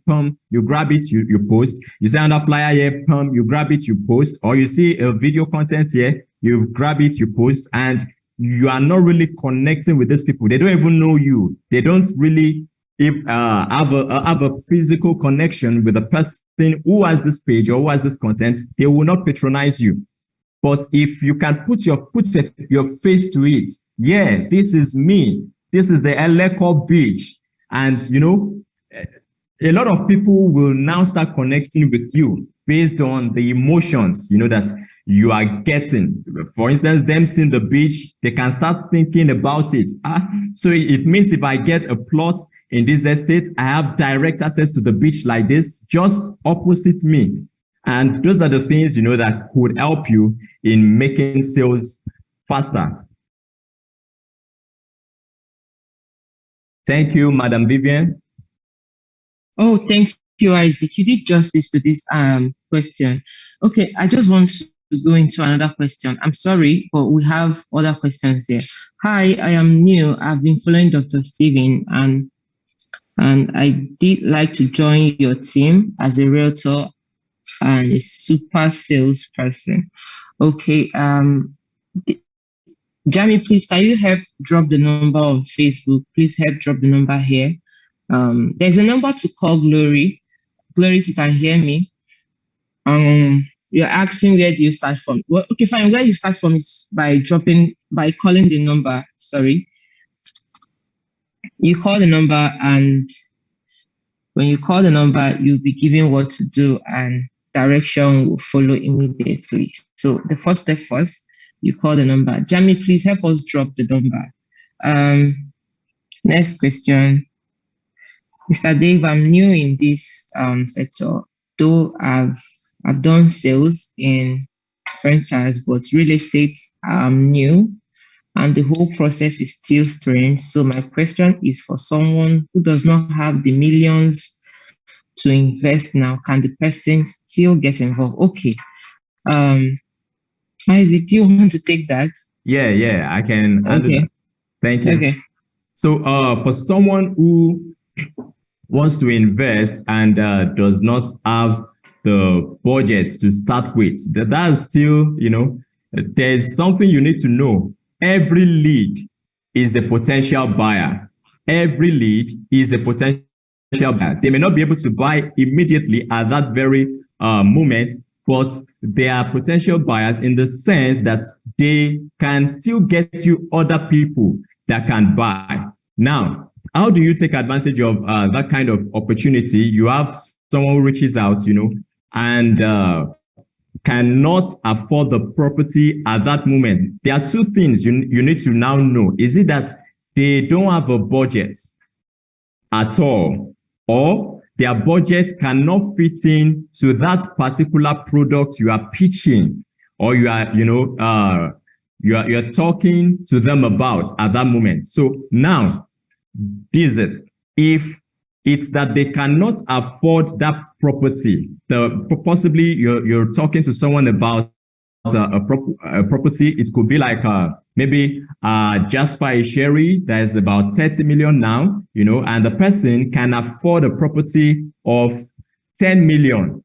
you grab it, you post. You see another flyer here, you grab it, you post. Or you see a video content here, you grab it, you post, and you are not really connecting with these people. They don't even know you. They don't really have a physical connection with the person who has this page or who has this content. They will not patronize you. But if you can put your face to it, yeah, this is me. This is the Eleko Beach. And, a lot of people will now start connecting with you based on the emotions, that you are getting. For instance, them seeing the beach, they can start thinking about it. So it means if I get a plot in this estate, I have direct access to the beach like this, just opposite me. And those are the things, that could help you in making sales faster. Thank you, Madam Vivian. Oh, thank you, Isaac. You did justice to this question. Okay, I just want to go into another question. I'm sorry, but we have other questions here. Hi, I am new. I've been following Dr. Steven, and I did like to join your team as a realtor and a super salesperson. Okay, Jamie, please, can you help drop the number on Facebook? Please help drop the number here. There's a number to call Glory. Glory, if you can hear me. You're asking where do you start from? Well, okay, fine. Where you start from is by calling the number. Sorry. You call the number, and when you call the number, you'll be given what to do, and direction will follow immediately. So the first step first, you call the number. Jamie, please help us drop the number. Next question. Mr. Dave, I'm new in this sector, though I've done sales in franchise, but real estate I'm new and the whole process is still strange. So my question is for someone who does not have the millions to invest now, can the person still get involved? Okay. Isaac, do you want to take that? Yeah, I can. Okay. Thank you. Okay. So for someone who wants to invest and does not have the budget to start with, that's still, there's something you need to know. Every lead is a potential buyer. Every lead is a potential buyer. They may not be able to buy immediately at that very moment, but they are potential buyers in the sense that they can still get you other people that can buy. Now, how do you take advantage of that kind of opportunity? You have someone who reaches out, and cannot afford the property at that moment. There are two things you need to now know. Is it that they don't have a budget at all, or their budget cannot fit in to that particular product you are pitching, or you are, you're talking to them about at that moment? So now, this is it. If it's that they cannot afford that property, possibly you're talking to someone about a property. It could be like maybe Jasper Sherry that is about 30 million now, and the person can afford a property of 10 million.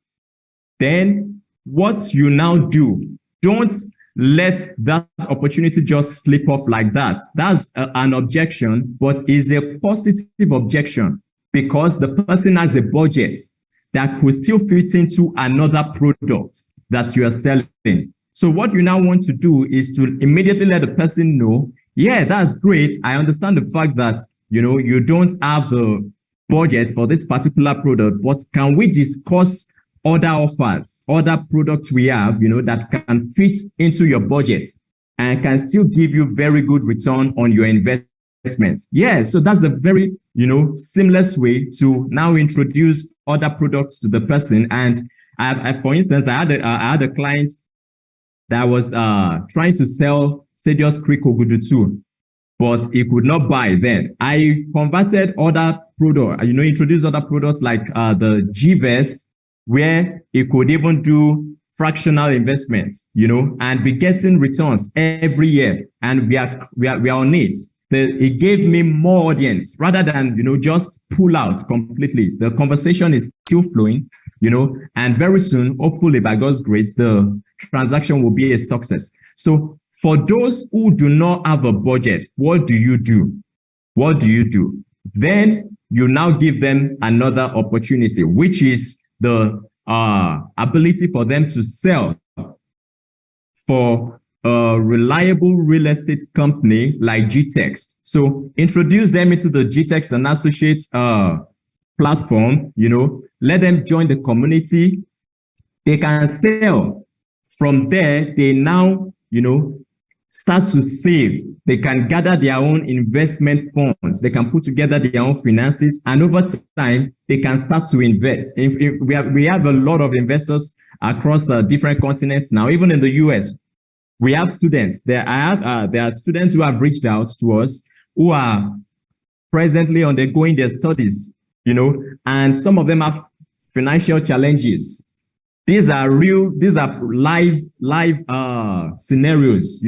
Then what you now do, don't let that opportunity just slip off like that. That's an objection, but is a positive objection, because the person has a budget that could still fit into another product that you are selling. So what you now want to do is to immediately let the person know, yeah, that's great. I understand the fact that, you don't have the budget for this particular product, but can we discuss other offers, other products we have, that can fit into your budget and can still give you very good return on your investment? Yeah, so that's a very, seamless way to now introduce other products to the person. And for instance, I had a client that was trying to sell Sadius Creek Ogudu 2, but he could not buy then. I converted other products, introduced other products like the Gvest, where he could even do fractional investments, and be getting returns every year. And we are on it. It gave me more audience rather than, just pull out completely. The conversation is still flowing, and very soon, hopefully by God's grace, the transaction will be a success. So for those who do not have a budget, what do you do? What do you do? Then you now give them another opportunity, which is the ability for them to sell for a reliable real estate company like Gtext. So introduce them into the Gtext and Associates platform, let them join the community. They can sell From there, they now, start to save. They can gather their own investment funds. They can put together their own finances, and over time, they can start to invest. If we have a lot of investors across different continents now, even in the US. We have students. There are students who have reached out to us who are presently undergoing their studies, and some of them have financial challenges. These are live scenarios,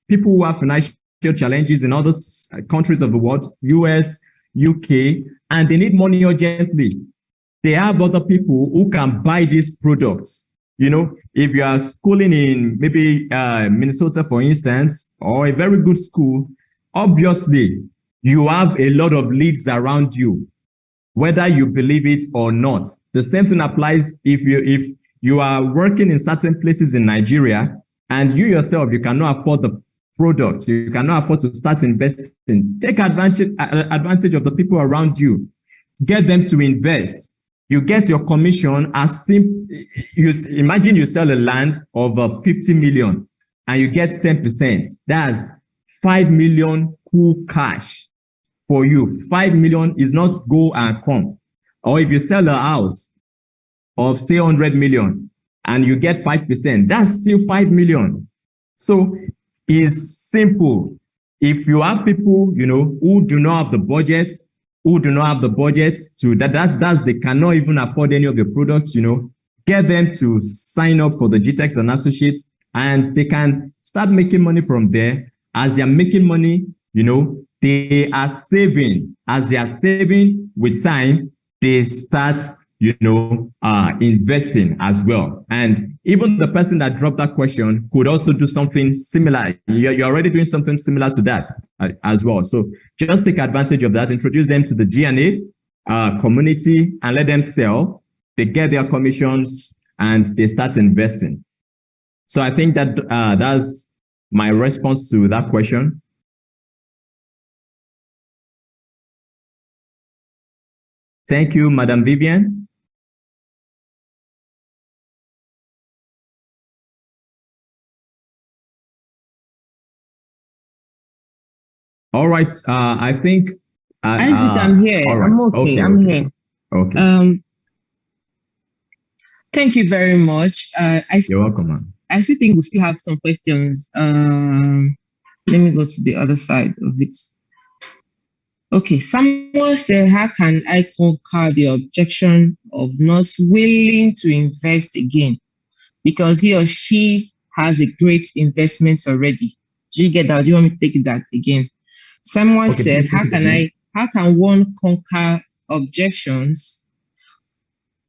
people who have financial challenges in other countries of the world, US, UK, and they need money urgently. They have other people who can buy these products. If you are schooling in maybe Minnesota, for instance, or a very good school, obviously you have a lot of leads around you, whether you believe it or not. The same thing applies if you are working in certain places in Nigeria and you yourself, you cannot afford the product, you cannot afford to start investing. Take advantage of the people around you. Get them to invest. You get your commission as simple. Imagine you sell a land of 50 million and you get 10%. That's 5 million cool cash for you. 5 million is not go and come. Or if you sell a house of say 100 million and you get 5%, that's still 5 million. So it's simple. If you have people, who do not have the budget, they cannot even afford any of the products, get them to sign up for the Gtext and Associates, and they can start making money from there. As they are making money, they are saving. As they are saving with time, they start, investing as well. And even the person that dropped that question could also do something similar. You're already doing something similar to that as well. So just take advantage of that, introduce them to the G&A community and let them sell. They get their commissions and they start investing. So I think that that's my response to that question. Thank you, Madam Vivian. All right. I think Isaac, I'm here. Right. I'm okay. Okay. I'm here. Okay. Thank you very much. You're welcome, man. I still think we still have some questions. Let me go to the other side of it. Okay, someone said, how can I conquer the objection of not willing to invest again? Because he or she has a great investment already. Do you get that? Do you want me to take that again? Someone said, how can one conquer objections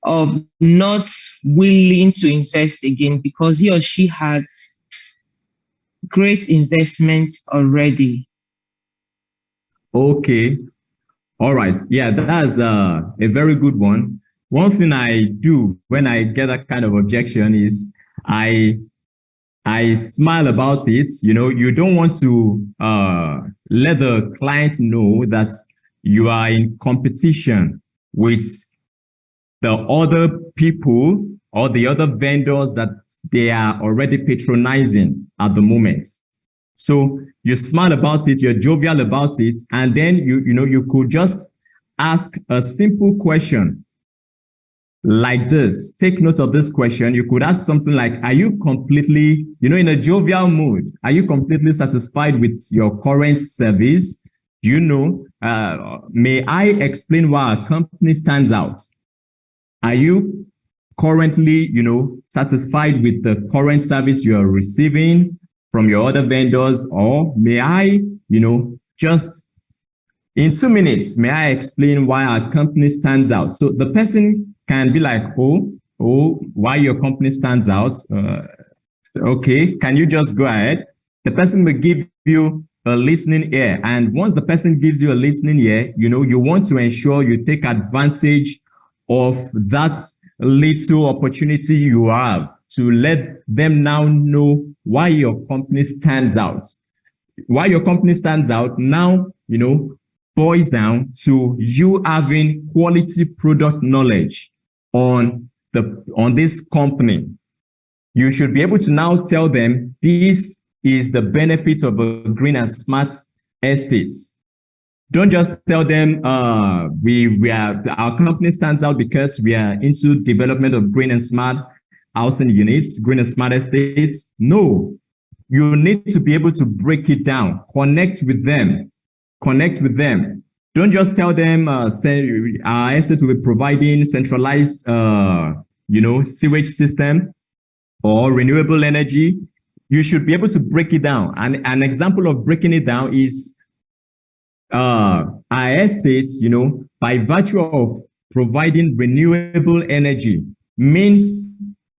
of not willing to invest again because he or she has great investment already? Okay. All right. Yeah, that's a very good one. One thing I do when I get that kind of objection is I smile about it. You don't want to let the client know that you are in competition with the other people or the other vendors that they are already patronizing at the moment. So you smile about it, you're jovial about it, and then you could just ask a simple question like this. Take note of this question. You could ask something like, are you completely, in a jovial mood, are you completely satisfied with your current service? May I explain why our company stands out? Are you currently, satisfied with the current service you are receiving from your other vendors? Or may I, just in 2 minutes, may I explain why our company stands out? So the person can be like, oh, why your company stands out? Okay, can you just go ahead? The person will give you a listening ear. And once the person gives you a listening ear, you want to ensure you take advantage of that little opportunity you have to let them now know why your company stands out. Why your company stands out now, boils down to you having quality product knowledge on this company. You should be able to now tell them this is the benefit of a green and smart estates. Don't just tell them our company stands out because we are into development of green and smart housing units, green and smart estates. No, you need to be able to break it down, connect with them. Don't just tell them, say our estate will be providing centralized, sewage system or renewable energy. You should be able to break it down. And an example of breaking it down is our estates, by virtue of providing renewable energy, means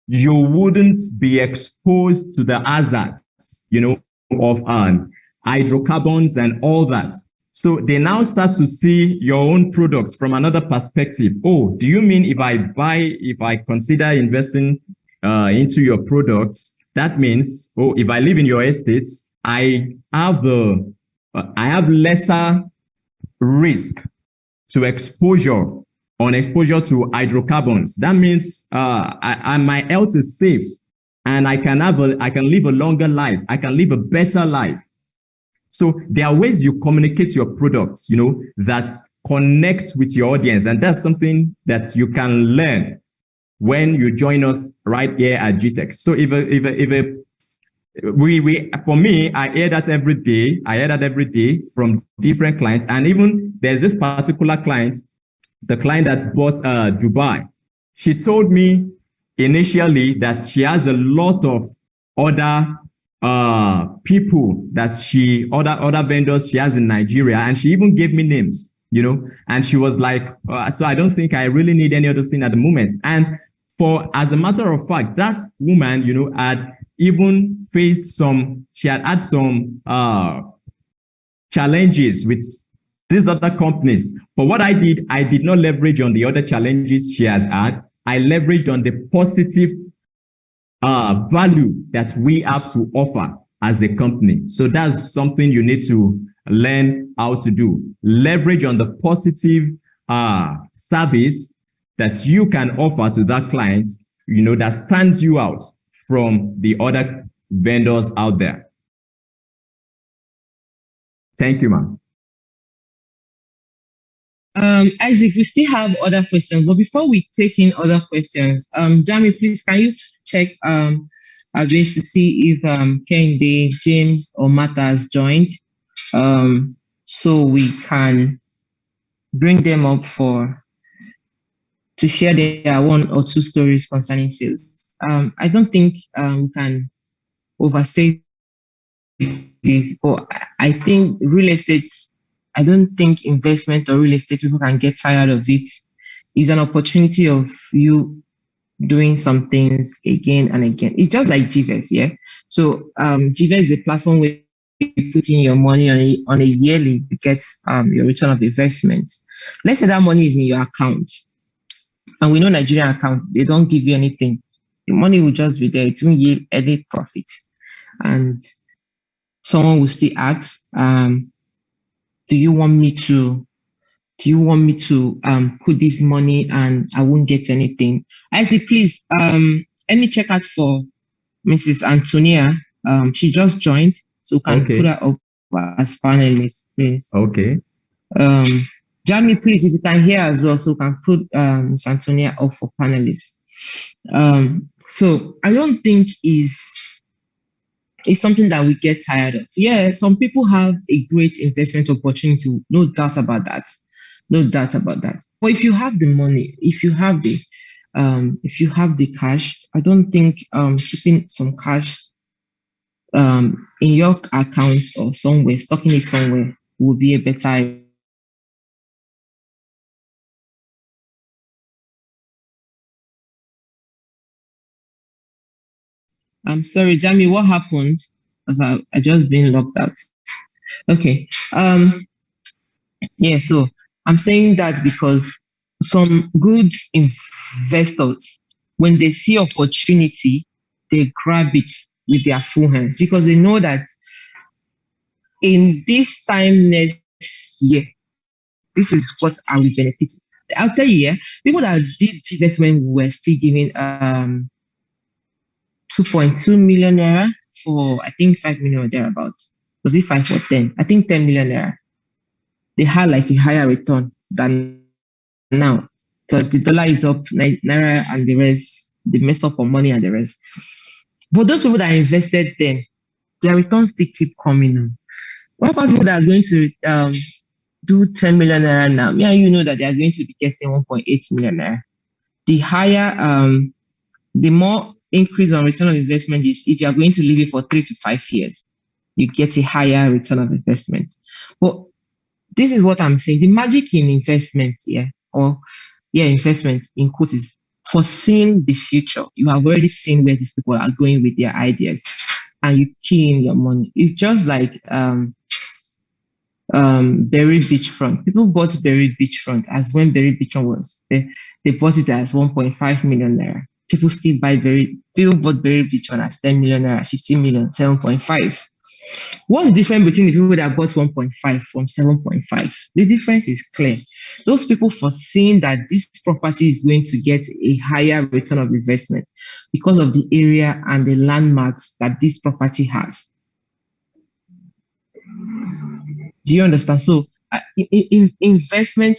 you wouldn't be exposed to the hazards, of hydrocarbons and all that. So they now start to see your own products from another perspective. Oh, do you mean if I consider investing into your products, that means, if I live in your estates, I have lesser risk to exposure to hydrocarbons. That means my health is safe, and I can live a longer life. I can live a better life. So there are ways you communicate your products, that connect with your audience, and that's something that you can learn when you join us right here at Gtext. So for me, I hear that every day from different clients. And even there's this particular client, the client that bought Dubai. She told me initially that she has a lot of other people other vendors she has in Nigeria, and she even gave me names, and she was like, so I don't think I really need any other thing at the moment. And as a matter of fact, that woman, had even faced some challenges with these other companies. But what I did not leverage on the other challenges she has had. I leveraged on the positive value that we have to offer as a company. So that's something you need to learn how to do. Leverage on the positive service that you can offer to that client, that stands you out from the other vendors out there. Thank you, ma'am. Isaac, we still have other questions, but before we take in other questions, Jamie, please, can you check ways to see if Kende, James, or Martha has joined, so we can bring them up to share their one or two stories concerning sales. I don't think we can overstate this, but I think real estate, I don't think investment or real estate people can get tired of it. It's an opportunity of you doing some things again and again. It's just like GVES, yeah? So GVES is a platform where you put in your money on a yearly to get your return of investment. Let's say that money is in your account. And we know Nigerian account, they don't give you anything. The money will just be there. It won't yield any profit. And someone will still ask, do you want me to put this money and I won't get anything? I say, please, let me check out for Mrs. Antonia. She just joined, so can put her up as panelist, please. Okay. Jamie, please, if you can hear as well, so can put Ms. Antonia up for panelists. So I don't think it's something that we get tired of. Yeah, some people have a great investment opportunity, no doubt about that. But if you have the money, if you have the cash, I don't think keeping some cash in your account or somewhere, stocking it somewhere, would be a better idea. I'm sorry, Jamie, what happened? Because I just been locked out. Okay. Yeah, so I'm saying that because some good investors, when they see opportunity, they grab it with their full hands because they know that in this time next year, this is what I will benefit. I'll tell you, yeah, people that did investment were still giving 2.2 million naira for I think 5 million or thereabouts. Was it 5 or 10? I think 10 million naira. They had like a higher return than now because the dollar is up, naira and the rest, they mess up on money and the rest. But those people that invested then, their returns still keep coming in. What about people that are going to do 10 million naira now? Yeah, you know that they are going to be getting 1.8 million naira. The higher, the more increase on return of investment is if you are going to leave it for 3 to 5 years, you get a higher return of investment. But this is what I'm saying. The magic in investments here, investment in quotes is foreseeing the future. You have already seen where these people are going with their ideas and you key in your money. It's just like Berry Beachfront. People bought Berry Beachfront as when Berry Beachfront was they bought it as 1.5 million naira. People still people bought Berry Beachfront as 10 million naira, 15 million, 7.5. What's different between the people that bought 1.5 from 7.5? The difference is clear. Those people foreseeing that this property is going to get a higher return of investment because of the area and the landmarks that this property has. Do you understand? So investment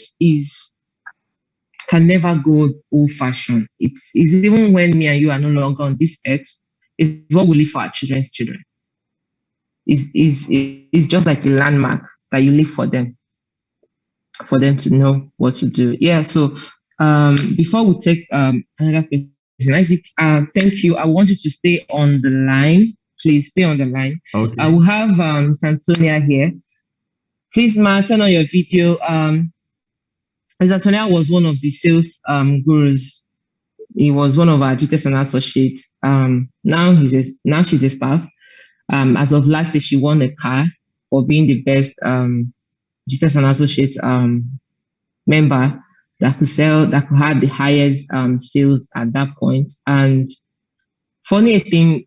can never go old-fashioned. It's even when me and you are no longer on this earth, it's what we leave for our children's children. It's just like a landmark that you leave for them to know what to do. Yeah. So before we take another question, Isaac, thank you. I want you to stay on the line. Please stay on the line. Okay. I will have Santonia here. Please, ma, turn on your video. Santonia was one of the sales gurus. He was one of our Gtext and associates. Now she's a staff. As of last year, she won a car for being the best Gtext and associates member that could have the highest sales at that point. And funny thing,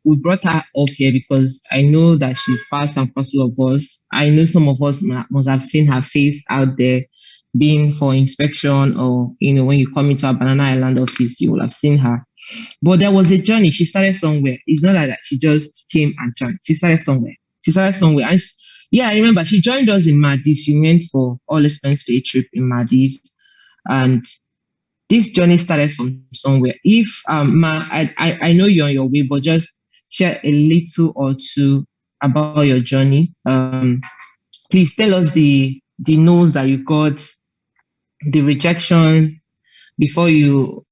we brought her up here because I know that she's part and parcel of us. I know some of us must have seen her face out there being for inspection, or when you come into our Banana Island office, you will have seen her. But there was a journey. She started somewhere. It's not like that she just came and joined. She started somewhere. And I remember she joined us in Maldives. She went for all expense paid trip in Maldives. And this journey started from somewhere. If I know you're on your way, but just share a little or two about your journey. Please tell us the no's that you got, the rejections before you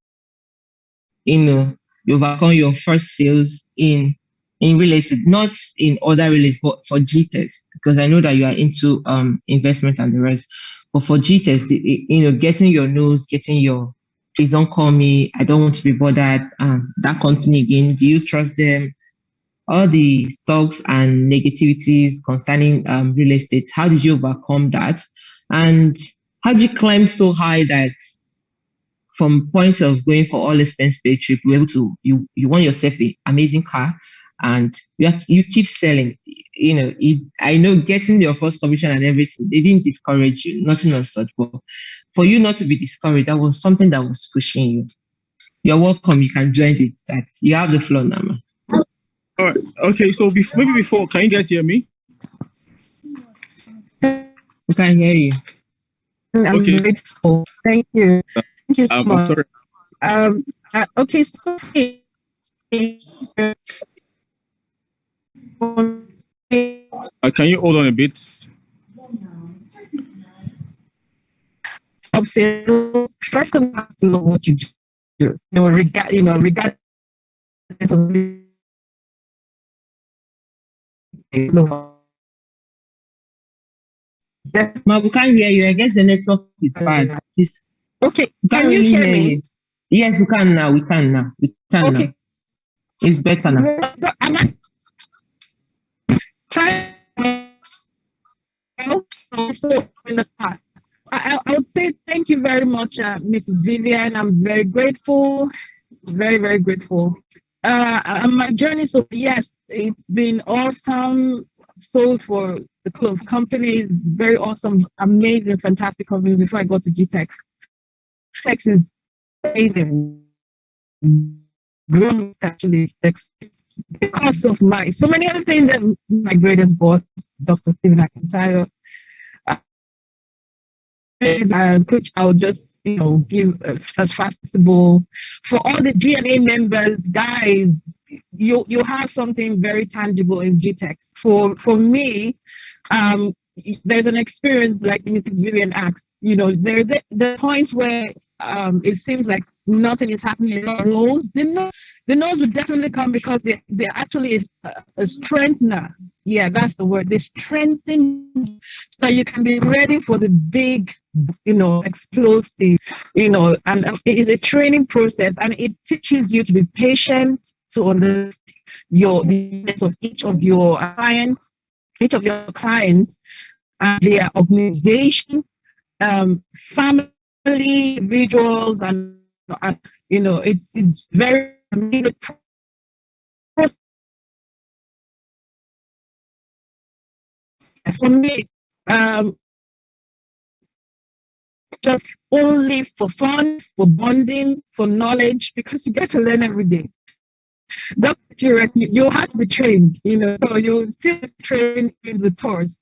overcome your first sales in real estate, not in other real estate, but for Gtext, because I know that you are into investment and the rest. But for Gtext, getting your no's, getting your please don't call me, I don't want to be bothered. That company again, do you trust them? All the talks and negativities concerning real estate, how did you overcome that? And how did you climb so high that from point of going for all expense paid trip, you're able to you want yourself an amazing car, and you keep selling. I know getting your first commission and everything, they didn't discourage you, nothing of such. But for you not to be discouraged, that was something that was pushing you. You're welcome. You can join it. That you have the floor now. All right. Okay. So maybe before, can you guys hear me? We can hear you. I'm grateful. Thank you. Thank you so much. I'm sorry. Okay, so Can you hold on a bit? Of sales, first of all, you have to know what you do. Regardless of Ma, we can't hear you. I guess the network is bad. Please. Okay, can you hear me? Yes, we can now. We can now. Now. It's better now. So am I trying in the car? I would say thank you very much, Mrs. Vivian. I'm very grateful, very, very grateful. My journey, so yes, it's been awesome. Sold for the couple of companies, very awesome, amazing, fantastic companies before I got to Gtext. Gtext is amazing. grown actually because of my so many other things that my greatest boss, Dr. Stephen Akintayo, which I'll just give as fast as possible. For all the GNA members, guys, you have something very tangible in Gtext. For me, there's an experience like Mrs. Vivian asked. There's the point where it seems like nothing is happening. The no's will definitely come because they're actually a strengthener. Yeah, that's the word. They strengthen so that you can be ready for the big, explosive, and it is a training process, and it teaches you to be patient, to understand the needs of each of your clients, and their organization, family, individuals, and it's very for me, just only for fun, for bonding, for knowledge, because you get to learn every day. That's curious. You have to be trained, so you still train in the tours.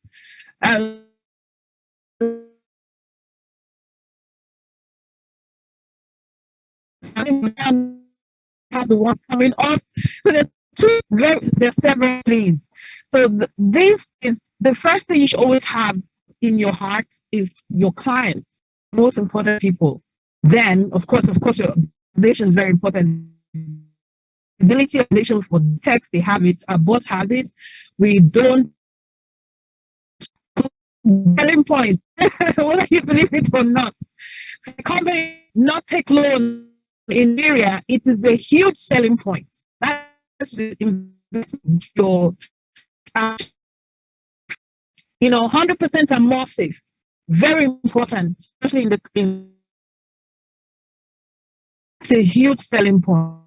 Have the one coming off. So there's several things. So this is the first thing you should always have in your heart is your clients, most important people. Then, of course, your organization is very important. Ability of organization for text, they have it. Our boss has it. We don't. Selling point, whether you believe it or not. The company not take loan in area, it is a huge selling point. That's your 100% and more safe. Very important, especially it's a huge selling point.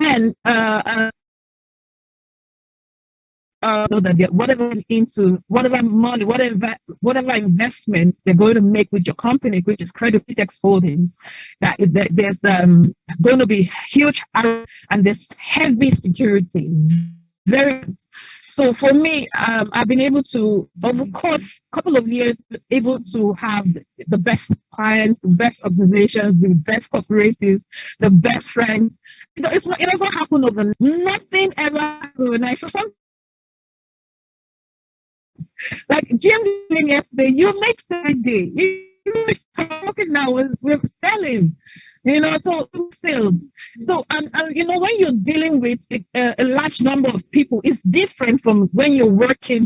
And know that whatever money, whatever investments they're going to make with your company, which is Gtext Holdings, that there's going to be huge and there's heavy security. Very. So for me, I've been able to, over the course couple of years, able to have the best clients, the best organizations, the best cooperatives, the best friends. It doesn't happen overnight. Nothing ever happens overnight. So like Jim doing yesterday, you make every day. You talking now we're selling, so sales. So and when you're dealing with a large number of people, it's different from when you're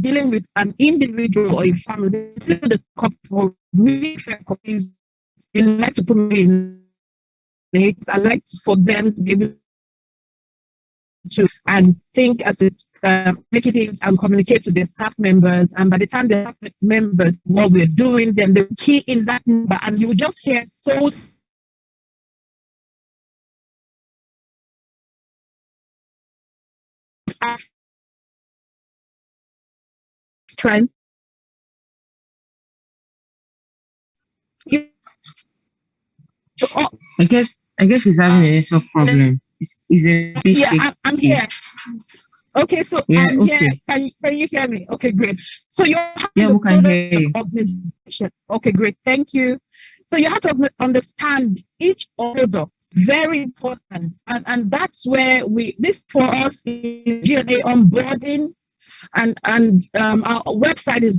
dealing with an individual or a family. The couple, like to put me in it. I like for them to be able to and think as a make it and communicate to their staff members, and by the time the staff members what we're doing, then the key in that number, and you just hear so trend. I guess he's having a network problem. Is a bit I'm here. Okay, so yeah, I'm okay. here. Can you hear me? Okay, great. So you have we can hear you. Organization. Okay, great. Thank you. So you have to understand each product. Very important, and that's where this for us is GNA onboarding, and our website is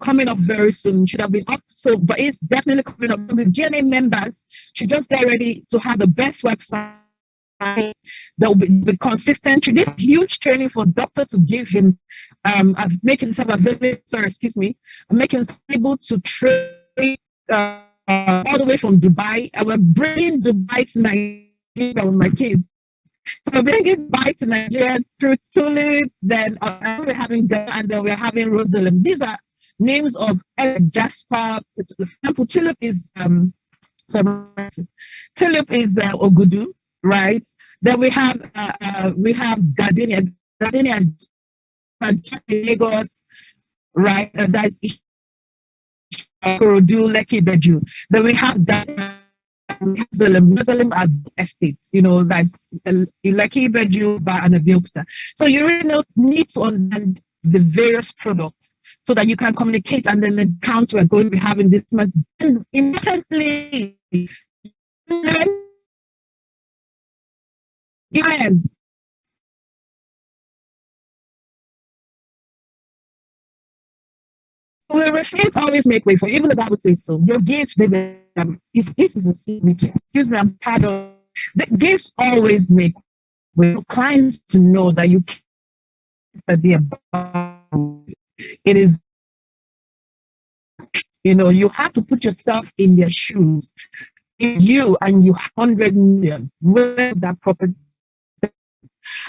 coming up very soon. Should have been up, but it's definitely coming up. The GNA members should just get ready to have the best website that will be consistent. This huge training for doctor to give him, make himself available. Sorry, excuse me, make him able to train all the way from Dubai. And we're bringing Dubai to Nigeria with my kids. So bringing Dubai to Nigeria through Tulip, then we're having Ghana, and then we're having Rosalind. These are names of Jasper. For example, Tulip is Ogudu. Right. Then we have Gardenia. Gardenia is Lagos, right? That's Korodu, Lekki, Beju. Then we have that we have Muslim estates, that's Lekki, Bejuba, and Abeokuta. So you really need to understand the various products so that you can communicate, and then the counts we're going to be having this month. And importantly, we refuse always make way for, even the Bible says so. Your gifts, baby, this is a secret. Excuse me, I'm part of the gifts always make way for clients to know that you can't be above. It is, you have to put yourself in their shoes. It's you and you 100 million with that property.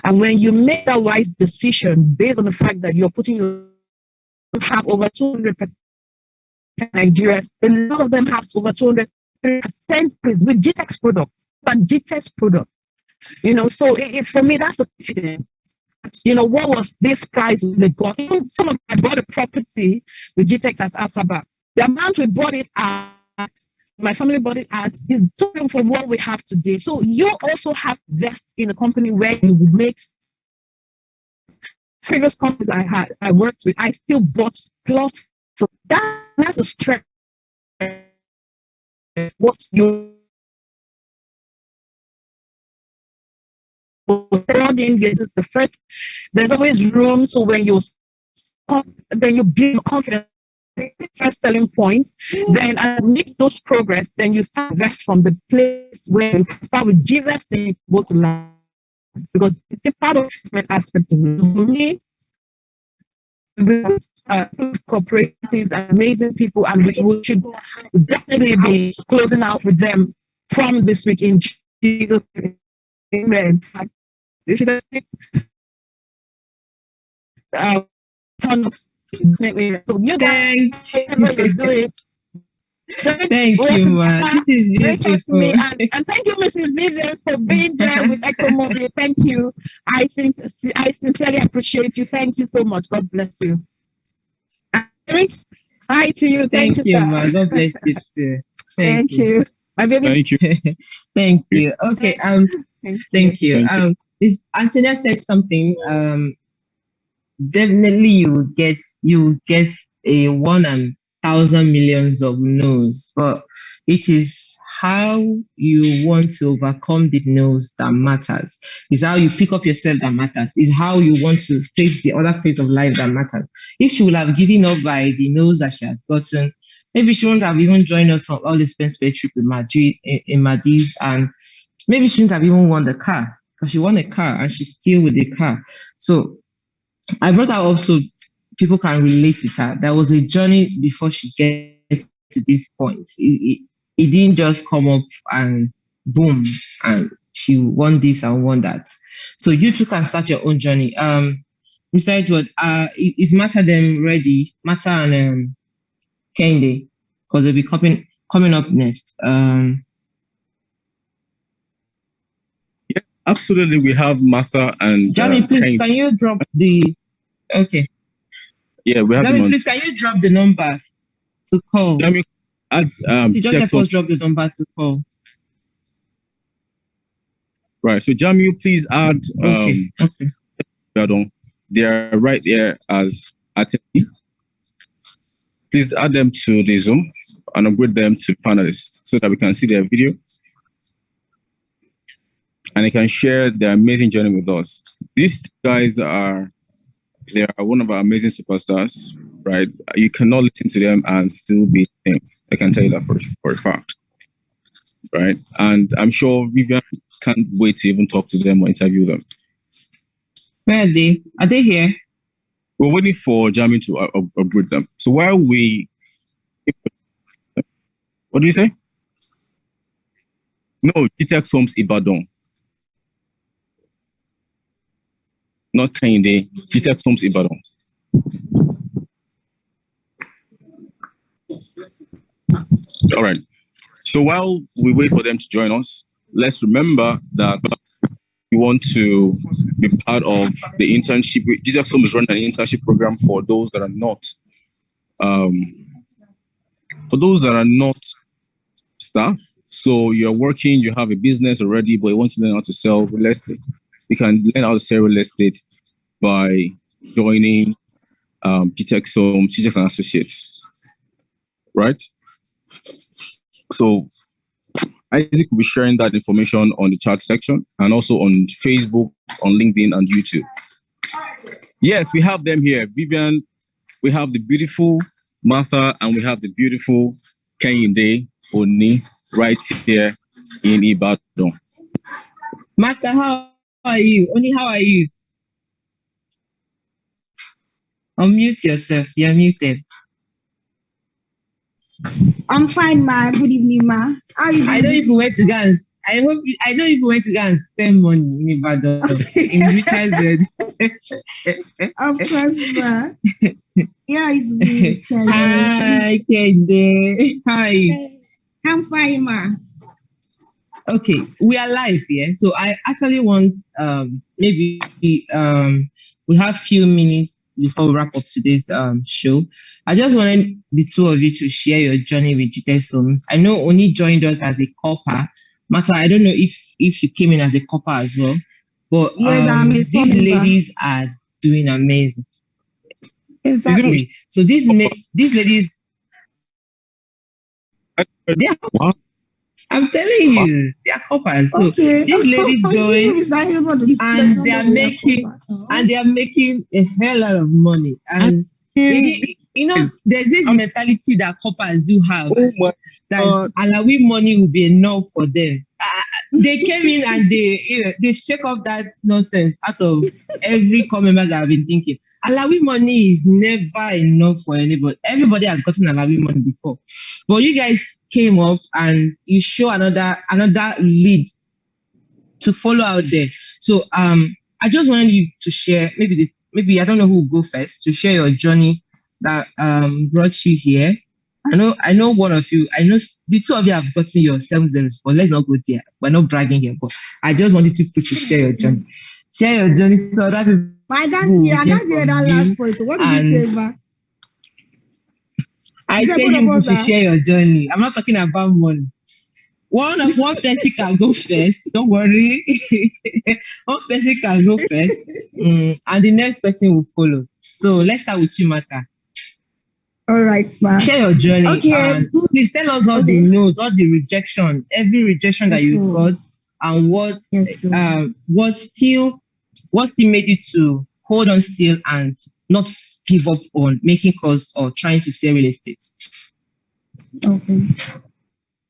And when you make that wise decision based on the fact that you're putting your have over 200% Nigerians, a lot of them have over 200% with Gtext products, but Gtext product. So for me, that's the confidence. What was this price they got? Even I bought a property with Gtext at Asaba. The amount we bought it at, my family bought it at, is different from what we have today. So you also have invest in a company where you make. Previous companies I worked with, I still bought plots. So that's a strength. What you is the first. There's always room. So when you build confidence, first selling point, then make those progress. Then you start invest from the place where you start with GVest, then you go to land. Because it's a part of the aspect of me. Cooperatives and amazing people, and we should definitely be closing out with them from this week in Jesus' name. Amen. They should have so you guys, do it. Thank you, man. This is beautiful. Me. And thank you, Mrs. Vivian, for being there with ExxonMobil. Thank you. I sincerely appreciate you. Thank you so much. God bless you. Eric, hi to you. Thank you, man. God bless you too. Thank you. My baby. Thank you. Thank you. Okay. Thank you. Antonia said something. Definitely you get a 1,000 millions of no's, but it is how you want to overcome these no's that matters. It's how you pick up yourself that matters. It's how you want to face the other phase of life that matters. If she would have given up by the no's that she has gotten, maybe she wouldn't have even joined us for all this trip with Madrid in Madis, and maybe she shouldn't have even won the car, because she won a car and she's still with the car. So I brought her up so people can relate with her. There was a journey before she gets to this point. It didn't just come up and boom, and she won this and won that. So you too can start your own journey. Mr. Edward, is Mata them ready? Mata and Kende, because they'll be coming up next. Yeah, absolutely. We have Martha and Jamie, please, Kende. can you drop the? Okay. Yeah, we have Jamie, them on. please, can you drop the number to call? Jamie, just let us drop the number to call. Right. So Jamie, please add. Okay. They are right there as attendee. Please add them to the Zoom and upgrade them to panelists so that we can see their video and they can share their amazing journey with us. These guys are one of our amazing superstars, right? You cannot listen to them and still be him. I can tell you that for a fact, right? And I'm sure Vivian can't wait to even talk to them or interview them. Where are they? Are they here? We're waiting for Jamie to upgrade them. So while we... What do you say? No, Gtext Homes Ibadan. Not Kende, Gtext Homes Ibadan. All right. So while we wait for them to join us, let's remember that we want to be part of the internship. Gtext Homes is running an internship program for those that are not stuff. So you're working, you have a business already, but you want to learn how to sell real estate. You can learn how to sell real estate by joining Gtext Homes, Gtext and Associates, right? So Isaac will be sharing that information on the chat section and also on Facebook, on LinkedIn, and YouTube. Yes, we have them here. Vivian, we have the beautiful Martha, and we have the beautiful Kehinde Oni right here in Ibadan. Martha, how are you? Oni, how are you? Unmute yourself. You're muted. I'm fine, ma. Good evening, ma. How are you doing? I know if you went to go and I know if you went to go and spend money in Ibadan, in Richard's Red. Of course, ma. Yeah, it's me. Hi, Kehinde. Hi. I'm fine, ma. Okay, we are live here. So I actually want maybe we have few minutes before we wrap up today's show. I just wanted the two of you to share your journey with Gtext Homes. I know Oni joined us as a copper. Martha, I don't know if you came in as a copper as well, but yes, I'm a these ladies are doing amazing. Exactly. So these ladies, Wow. I'm telling you, they are coppers. So okay. these ladies join and they are making a hell lot of money. And there's this mentality that coppers do have. That Alawi money will be enough for them. They came in and they shake off that nonsense out of every comment that I've been thinking. Alawi money is never enough for anybody. Everybody has gotten Alawi money before, but you guys came up and you show another lead to follow out there. So I just wanted you to share maybe I don't know who will go first to share your journey that brought you here. I know one of you. I know the two of you have gotten your 7-0 score. Let's not go there. We're not bragging here, but I just wanted you to share your journey. Share your journey so that people. I can't hear that last point. What did you say, ma? I said you should share your journey. I'm not talking about money. One person can go first. Don't worry. One person can go first, and the next person will follow. So let's start with you, Martha. All right, ma. Share your journey. Okay. And please tell us all the no's, all the rejection, every rejection that you got, and what still made you to hold on still and not give up on making calls or trying to sell real estate. Okay.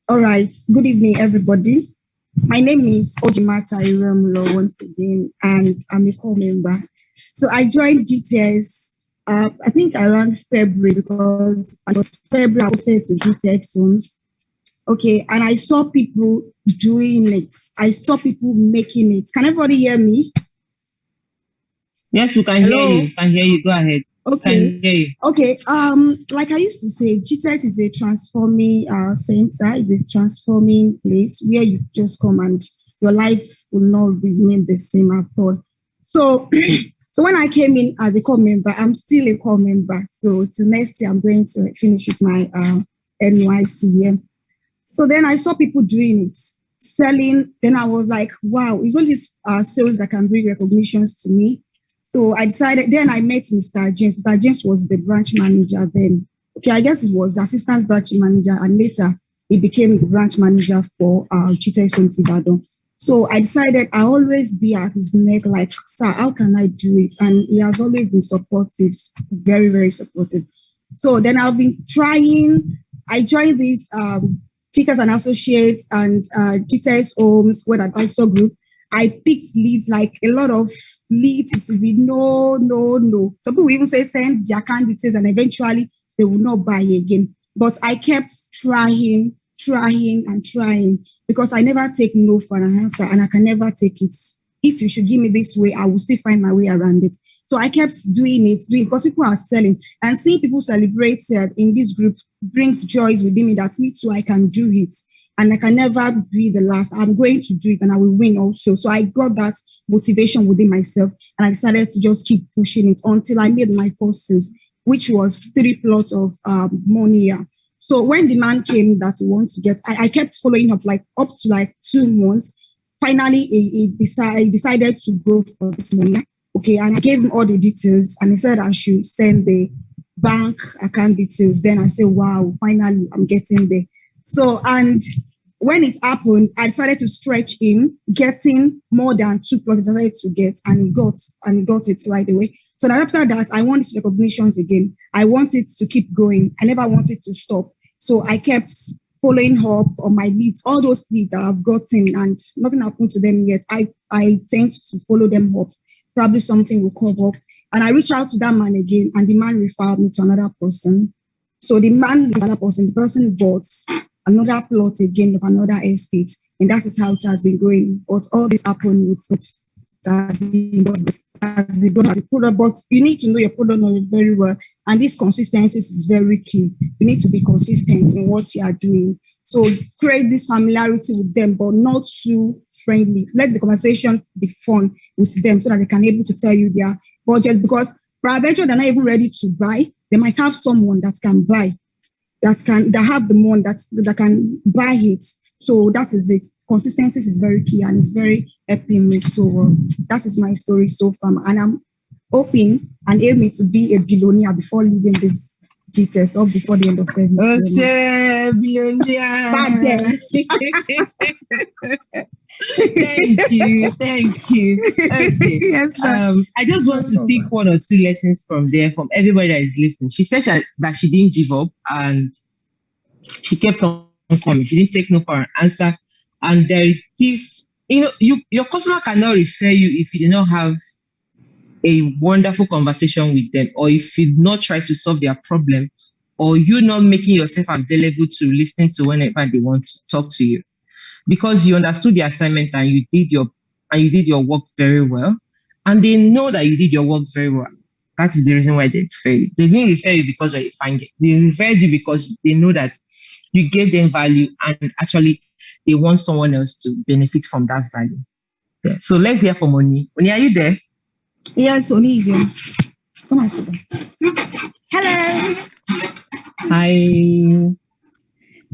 All right. Good evening, everybody. My name is Ojimata Iremlo once again, and I'm a core member. So I joined GTS, I think around February, because it was February I posted to Gtext Homes. Okay, and I saw people doing it. I saw people making it. Can everybody hear me? Yes, we can hear you. Can hear you. Go ahead. Okay. Okay. Like I used to say, GTS is a transforming center. It's a transforming place where you just come and your life will not remain the same at all. So, so when I came in as a core member, I'm still a core member. So till next year, I'm going to finish with my NYC. So then I saw people doing it, selling. Then I was like, wow, it's all these sales that can bring recognitions to me. So I decided, then I met Mr. James. Mr. James was the branch manager then. Okay, I guess it was the assistant branch manager, and later he became the branch manager for Gtext Homes Ibadan. So I decided I'll always be at his neck, like, sir, how can I do it? And he has always been supportive, very, very supportive. So then I've been trying. I joined this Gtext and Associates and Gtext Homes Web Advisor Group. I picked leads, like a lot of leads. It will be no. Some people even say send their candidates and eventually they will not buy again. But I kept trying because I never take no for an answer, and I can never take it. If you should give me this way, I will still find my way around it. So I kept doing it because people are selling, and seeing people celebrate in this group brings joys within me that me too, I can do it. And I can never be the last. I'm going to do it and I will win also. So I got that motivation within myself, and I decided to just keep pushing it until I made my first sales, which was 3 plots of money. So when the man came that he wants to get, I kept following up up to 2 months. Finally, he decided to go for this money. Okay, and I gave him all the details, and he said I should send the bank account details. Then I said, wow, finally I'm getting there. So, and when it happened, I decided to stretch him, getting more than 2 plots I decided to get, and he got it right away. So then after that, I want these recognitions again. I want it to keep going. I never wanted to stop. So I kept following up on my leads, all those leads that I've gotten, and nothing happened to them yet. I tend to follow them up. Probably something will come up. And I reach out to that man again, and the man referred me to another person. So the man, the person bought another plot again of another estate, and that is how it has been going. But all this happened with has been done as a product, but you need to know your product knowledge very well. And this consistency is very key. You need to be consistent in what you are doing. So create this familiarity with them, but not too friendly. Let the conversation be fun with them so that they can be able to tell you their budget, because peradventure they're not even ready to buy. They might have someone that can buy, that have the money that can buy it. So that is it. Consistency is very key, and it's very helping me. So that is my story so far, and I'm hoping and aiming to be a billionaire before leaving this Gtext or before the end of service. Billionaire. Thank you. Okay. Yes, I just want to pick one or two lessons from everybody that is listening. She said that she didn't give up, and she kept on coming. She didn't take no for an answer. And there is this, your customer cannot refer you if you do not have a wonderful conversation with them, or if you do not try to solve their problem, or you're not making yourself available to listen to whenever they want to talk to you, because you understood the assignment and you did your work very well, and they know that you did your work very well. That is the reason why they refer you. They didn't refer you because you find it. They referred you because they know that you gave them value, and actually they want someone else to benefit from that value. Yeah. So let's hear from Oni. Oni, are you there? Yes, Oni is here. Come on, sit down. Hello. Hi.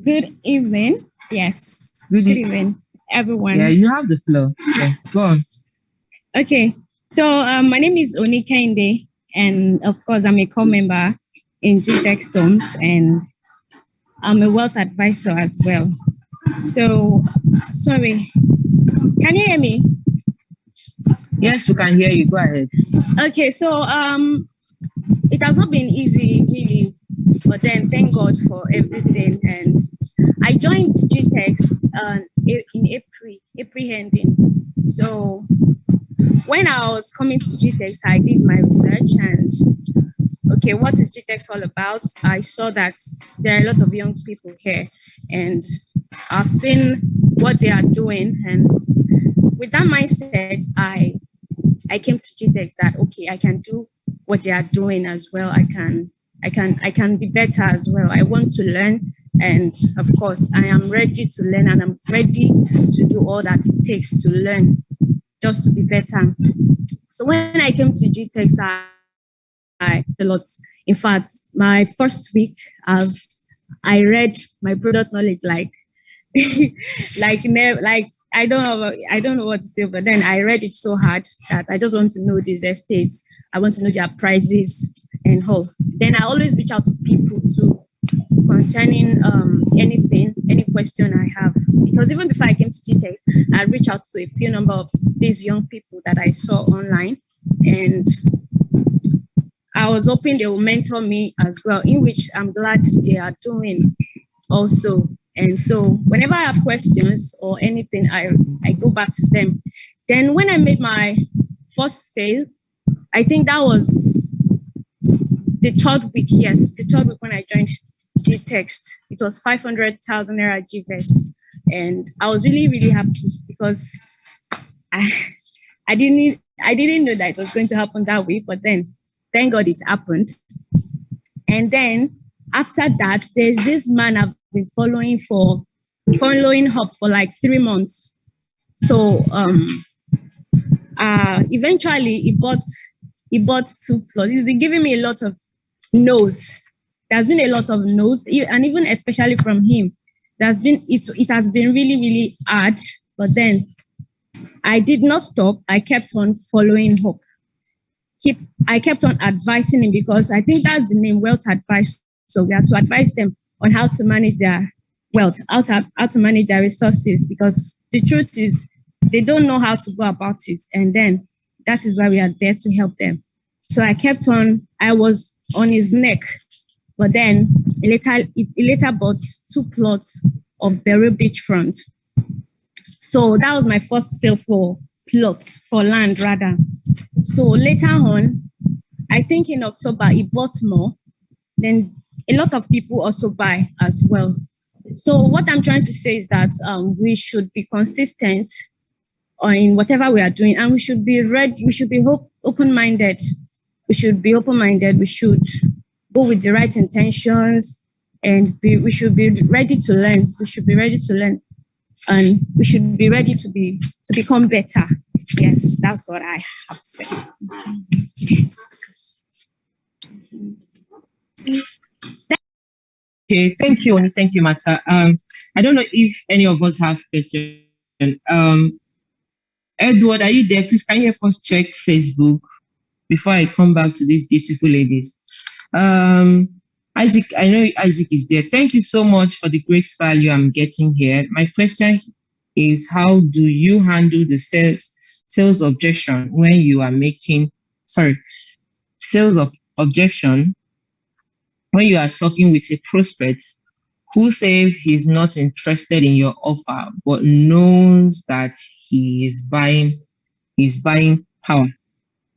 Good evening. Yes. Good evening, everyone. Yeah, you have the floor. Yeah, go on. Okay. So my name is Oni Kende, and of course I'm a core member in Gtext Homes, and I'm a wealth advisor as well. So, sorry, can you hear me? Yes, we can hear you. Go ahead. Okay, so it has not been easy, really, but then thank God for everything. And I joined Gtext in April ending. So when I was coming to Gtext, I did my research and okay, what is Gtext all about? I saw that there are a lot of young people here, and I've seen what they are doing, and with that mindset, I came to Gtext that okay, I can do what they are doing as well. I can be better as well. I want to learn, and of course, I am ready to learn, and I'm ready to do all that it takes to learn, just to be better. So when I came to Gtext, I a lot. In fact, my first week, I read my product knowledge like I don't know what to say, but then I read it so hard that I just want to know these estates. I want to know their prices and all. Then I always reach out to people concerning any question I have, because even before I came to Gtext, I reached out to a few number of these young people that I saw online, and I was hoping they will mentor me as well, in which I'm glad they are doing also. And so whenever I have questions or anything, I go back to them. Then when I made my first sale, I think that was the third week. Yes, the third week when I joined Gtext. It was 500,000 naira GVest, and I was really, really happy because I didn't know that it was going to happen that way. But then, thank God it happened. And then after that, there's this man I've been following up for like 3 months. So eventually he bought 2 plots. He's been giving me a lot of no's. there's been a lot of no's, and even especially from him, it has been really, really hard. But then I did not stop. I kept on following up. I kept on advising him, because I think that's the name, wealth advice. So we have to advise them on how to manage their wealth, how to manage their resources, because the truth is they don't know how to go about it. And then that is why we are there to help them. So I was on his neck, but then he later bought 2 plots of Beryl Beachfront. So that was my first sale for land rather. So later on, I think in October, he bought more. Then a lot of people also buy as well. So what I'm trying to say is that we should be consistent in whatever we are doing, and we should be ready. We should be open-minded. We should be open-minded. We should go with the right intentions, and we should be ready to learn. We should be ready to learn, and we should be ready to become better. Yes, that's what I have to say. Okay, thank you, Mata. I don't know if any of us have questions. Edward, are you there? Please, can you help us check Facebook before I come back to these beautiful ladies? Isaac, I know Isaac is there. Thank you so much for the great value I'm getting here. My question is, how do you handle the sales objection when you are making, objection when you are talking with a prospect who says he's not interested in your offer, but knows that he's buying power?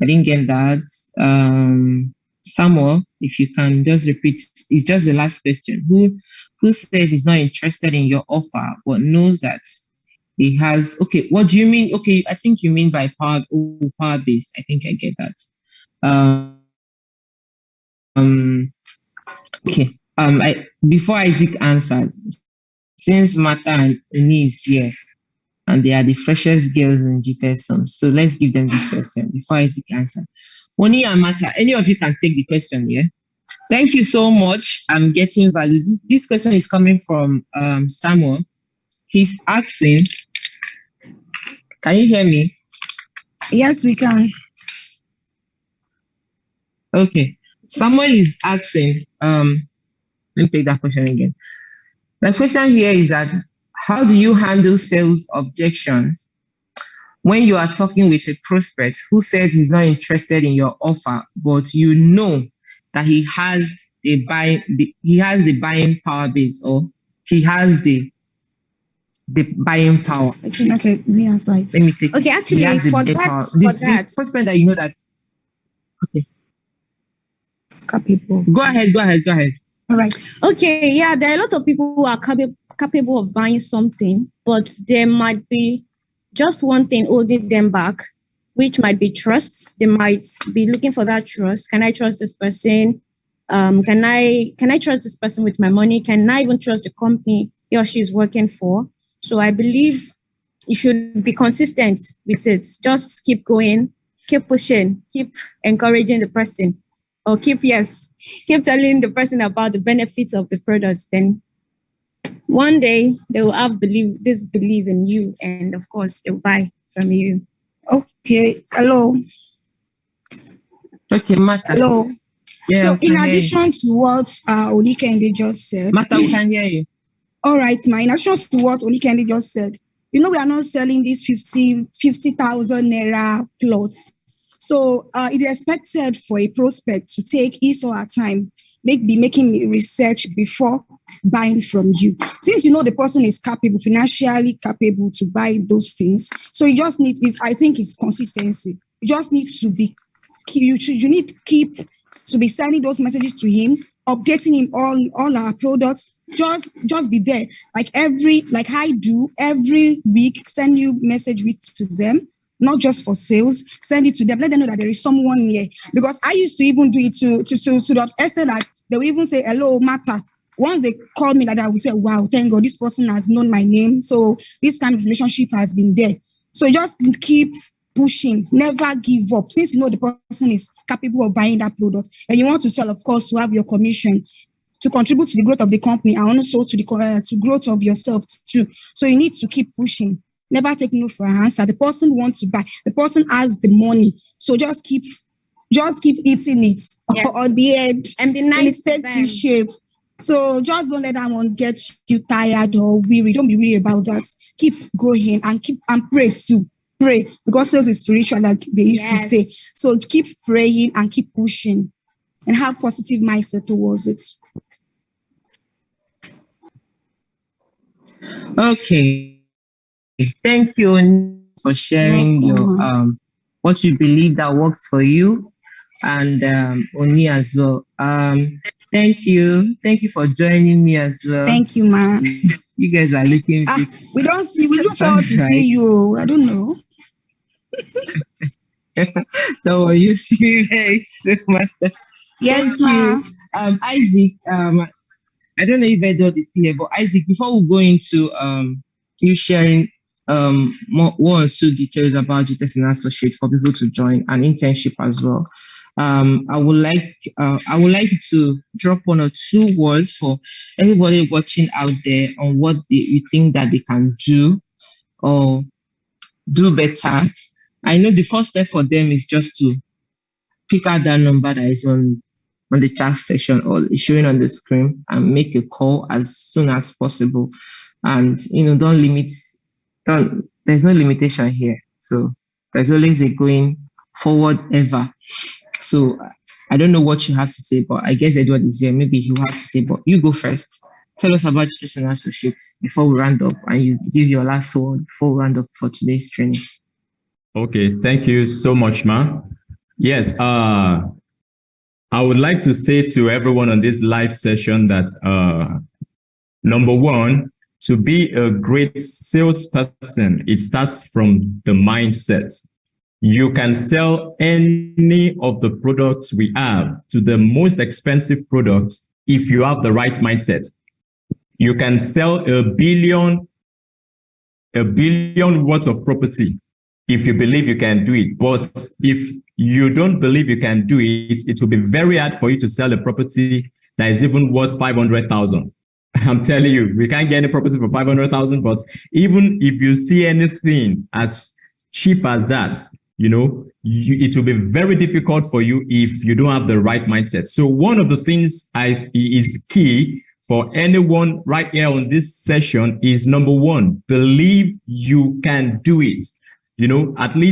I didn't get that. Samuel, if you can just repeat, it's just the last question. Who said he's not interested in your offer, but knows that he has, okay, what do you mean? Okay, I think you mean by power base. I think I get that. Okay. Before Isaac answers, since Martha and Uni is here, and they are the freshest girls in Gtext, so let's give them this question before Isaac answers. Oni and Martha, any of you can take the question, yeah? Thank you so much. I'm getting value. This question is coming from Samuel. He's asking, can you hear me? Yes, we can. Okay. Someone is asking, let me take that question again. The question here is that, how do you handle sales objections when you are talking with a prospect who said he's not interested in your offer, but you know that he has the buying power base, or he has the buying power? Okay, me answer it. Let me take. Okay, actually, for that, the prospect that you know that. Okay. Capable. Go ahead. All right. Okay, yeah, there are a lot of people who are capable of buying something, but there might be just one thing holding them back, which might be trust. They might be looking for that trust. Can I trust this person? Can I trust this person with my money? Can I even trust the company he or she is working for? So I believe you should be consistent with it. Just keep going, keep pushing, keep encouraging the person, or keep telling the person about the benefits of the products. Then one day they will have belief in you, and of course they'll buy from you. Okay. Hello. Okay, Martha. Hello. Yeah, so in addition to what Olikende just said, Martha, we can hear you. All right, in addition to what Olikende just said, we are not selling these 50,000 naira plots. So it is expected for a prospect to take his or her time, making research before buying from you. Since the person is financially capable to buy those things, so you just need I think it's consistency. You just need to be to be sending those messages to him, updating him on all our products. Just be there, like I do every week. Send you message to them, not just for sales. Send it to them. Let them know that there is someone here. Because I used to even do it to the extent that they will even say, "Hello, Martha." Once they call me, I will say, "Wow, thank God, this person has known my name." So this kind of relationship has been there. So just keep pushing, never give up. Since the person is capable of buying that product and you want to sell, of course, to have your commission. to contribute to the growth of the company and also to the to growth of yourself too. So you need to keep pushing. Never take no for an answer. The person wants to buy. The person has the money. So just keep eating it on the edge and be till it nice to takes you them. shape. So just don't let that one get you tired or weary. Don't be weary about that. Keep going and pray too. Pray, because sales is spiritual, like they used to say. So keep praying and keep pushing and have positive mindset towards it. Okay. Thank you for sharing your what you believe that works for you, and Oni as well. Thank you for joining me as well. Thank you, ma. You guys are looking we look forward to see you. I don't know. So you see very much. Yes, ma. Isaac, I don't know if Edward is here, but Isaac, before we go into you sharing more 1 or 2 details about Gtext and Associate for people to join an internship as well, I would like you to drop 1 or 2 words for everybody watching out there on what you think that they can do or do better. I know the first step for them is just to pick out that number that is on the chat section or is showing on the screen and make a call as soon as possible. And there's no limitation here. So there's always a going forward ever. So I don't know what you have to say, but I guess Edward is here. Maybe he will have to say, but you go first. Tell us about Gtext and Associates before we round up, and you give your last word before we round up for today's training. Okay, thank you so much, Ma. Yes, I would like to say to everyone on this live session that number 1, to be a great salesperson, it starts from the mindset. You can sell any of the products we have to the most expensive products if you have the right mindset. You can sell a billion worth of property if you believe you can do it. But if you don't believe you can do it, it will be very hard for you to sell a property that is even worth 500,000. I'm telling you, we can't get any property for 500,000, but even if you see anything as cheap as that, it will be very difficult for you if you don't have the right mindset. So one of the things is key for anyone right here on this session is number 1, believe you can do it. At least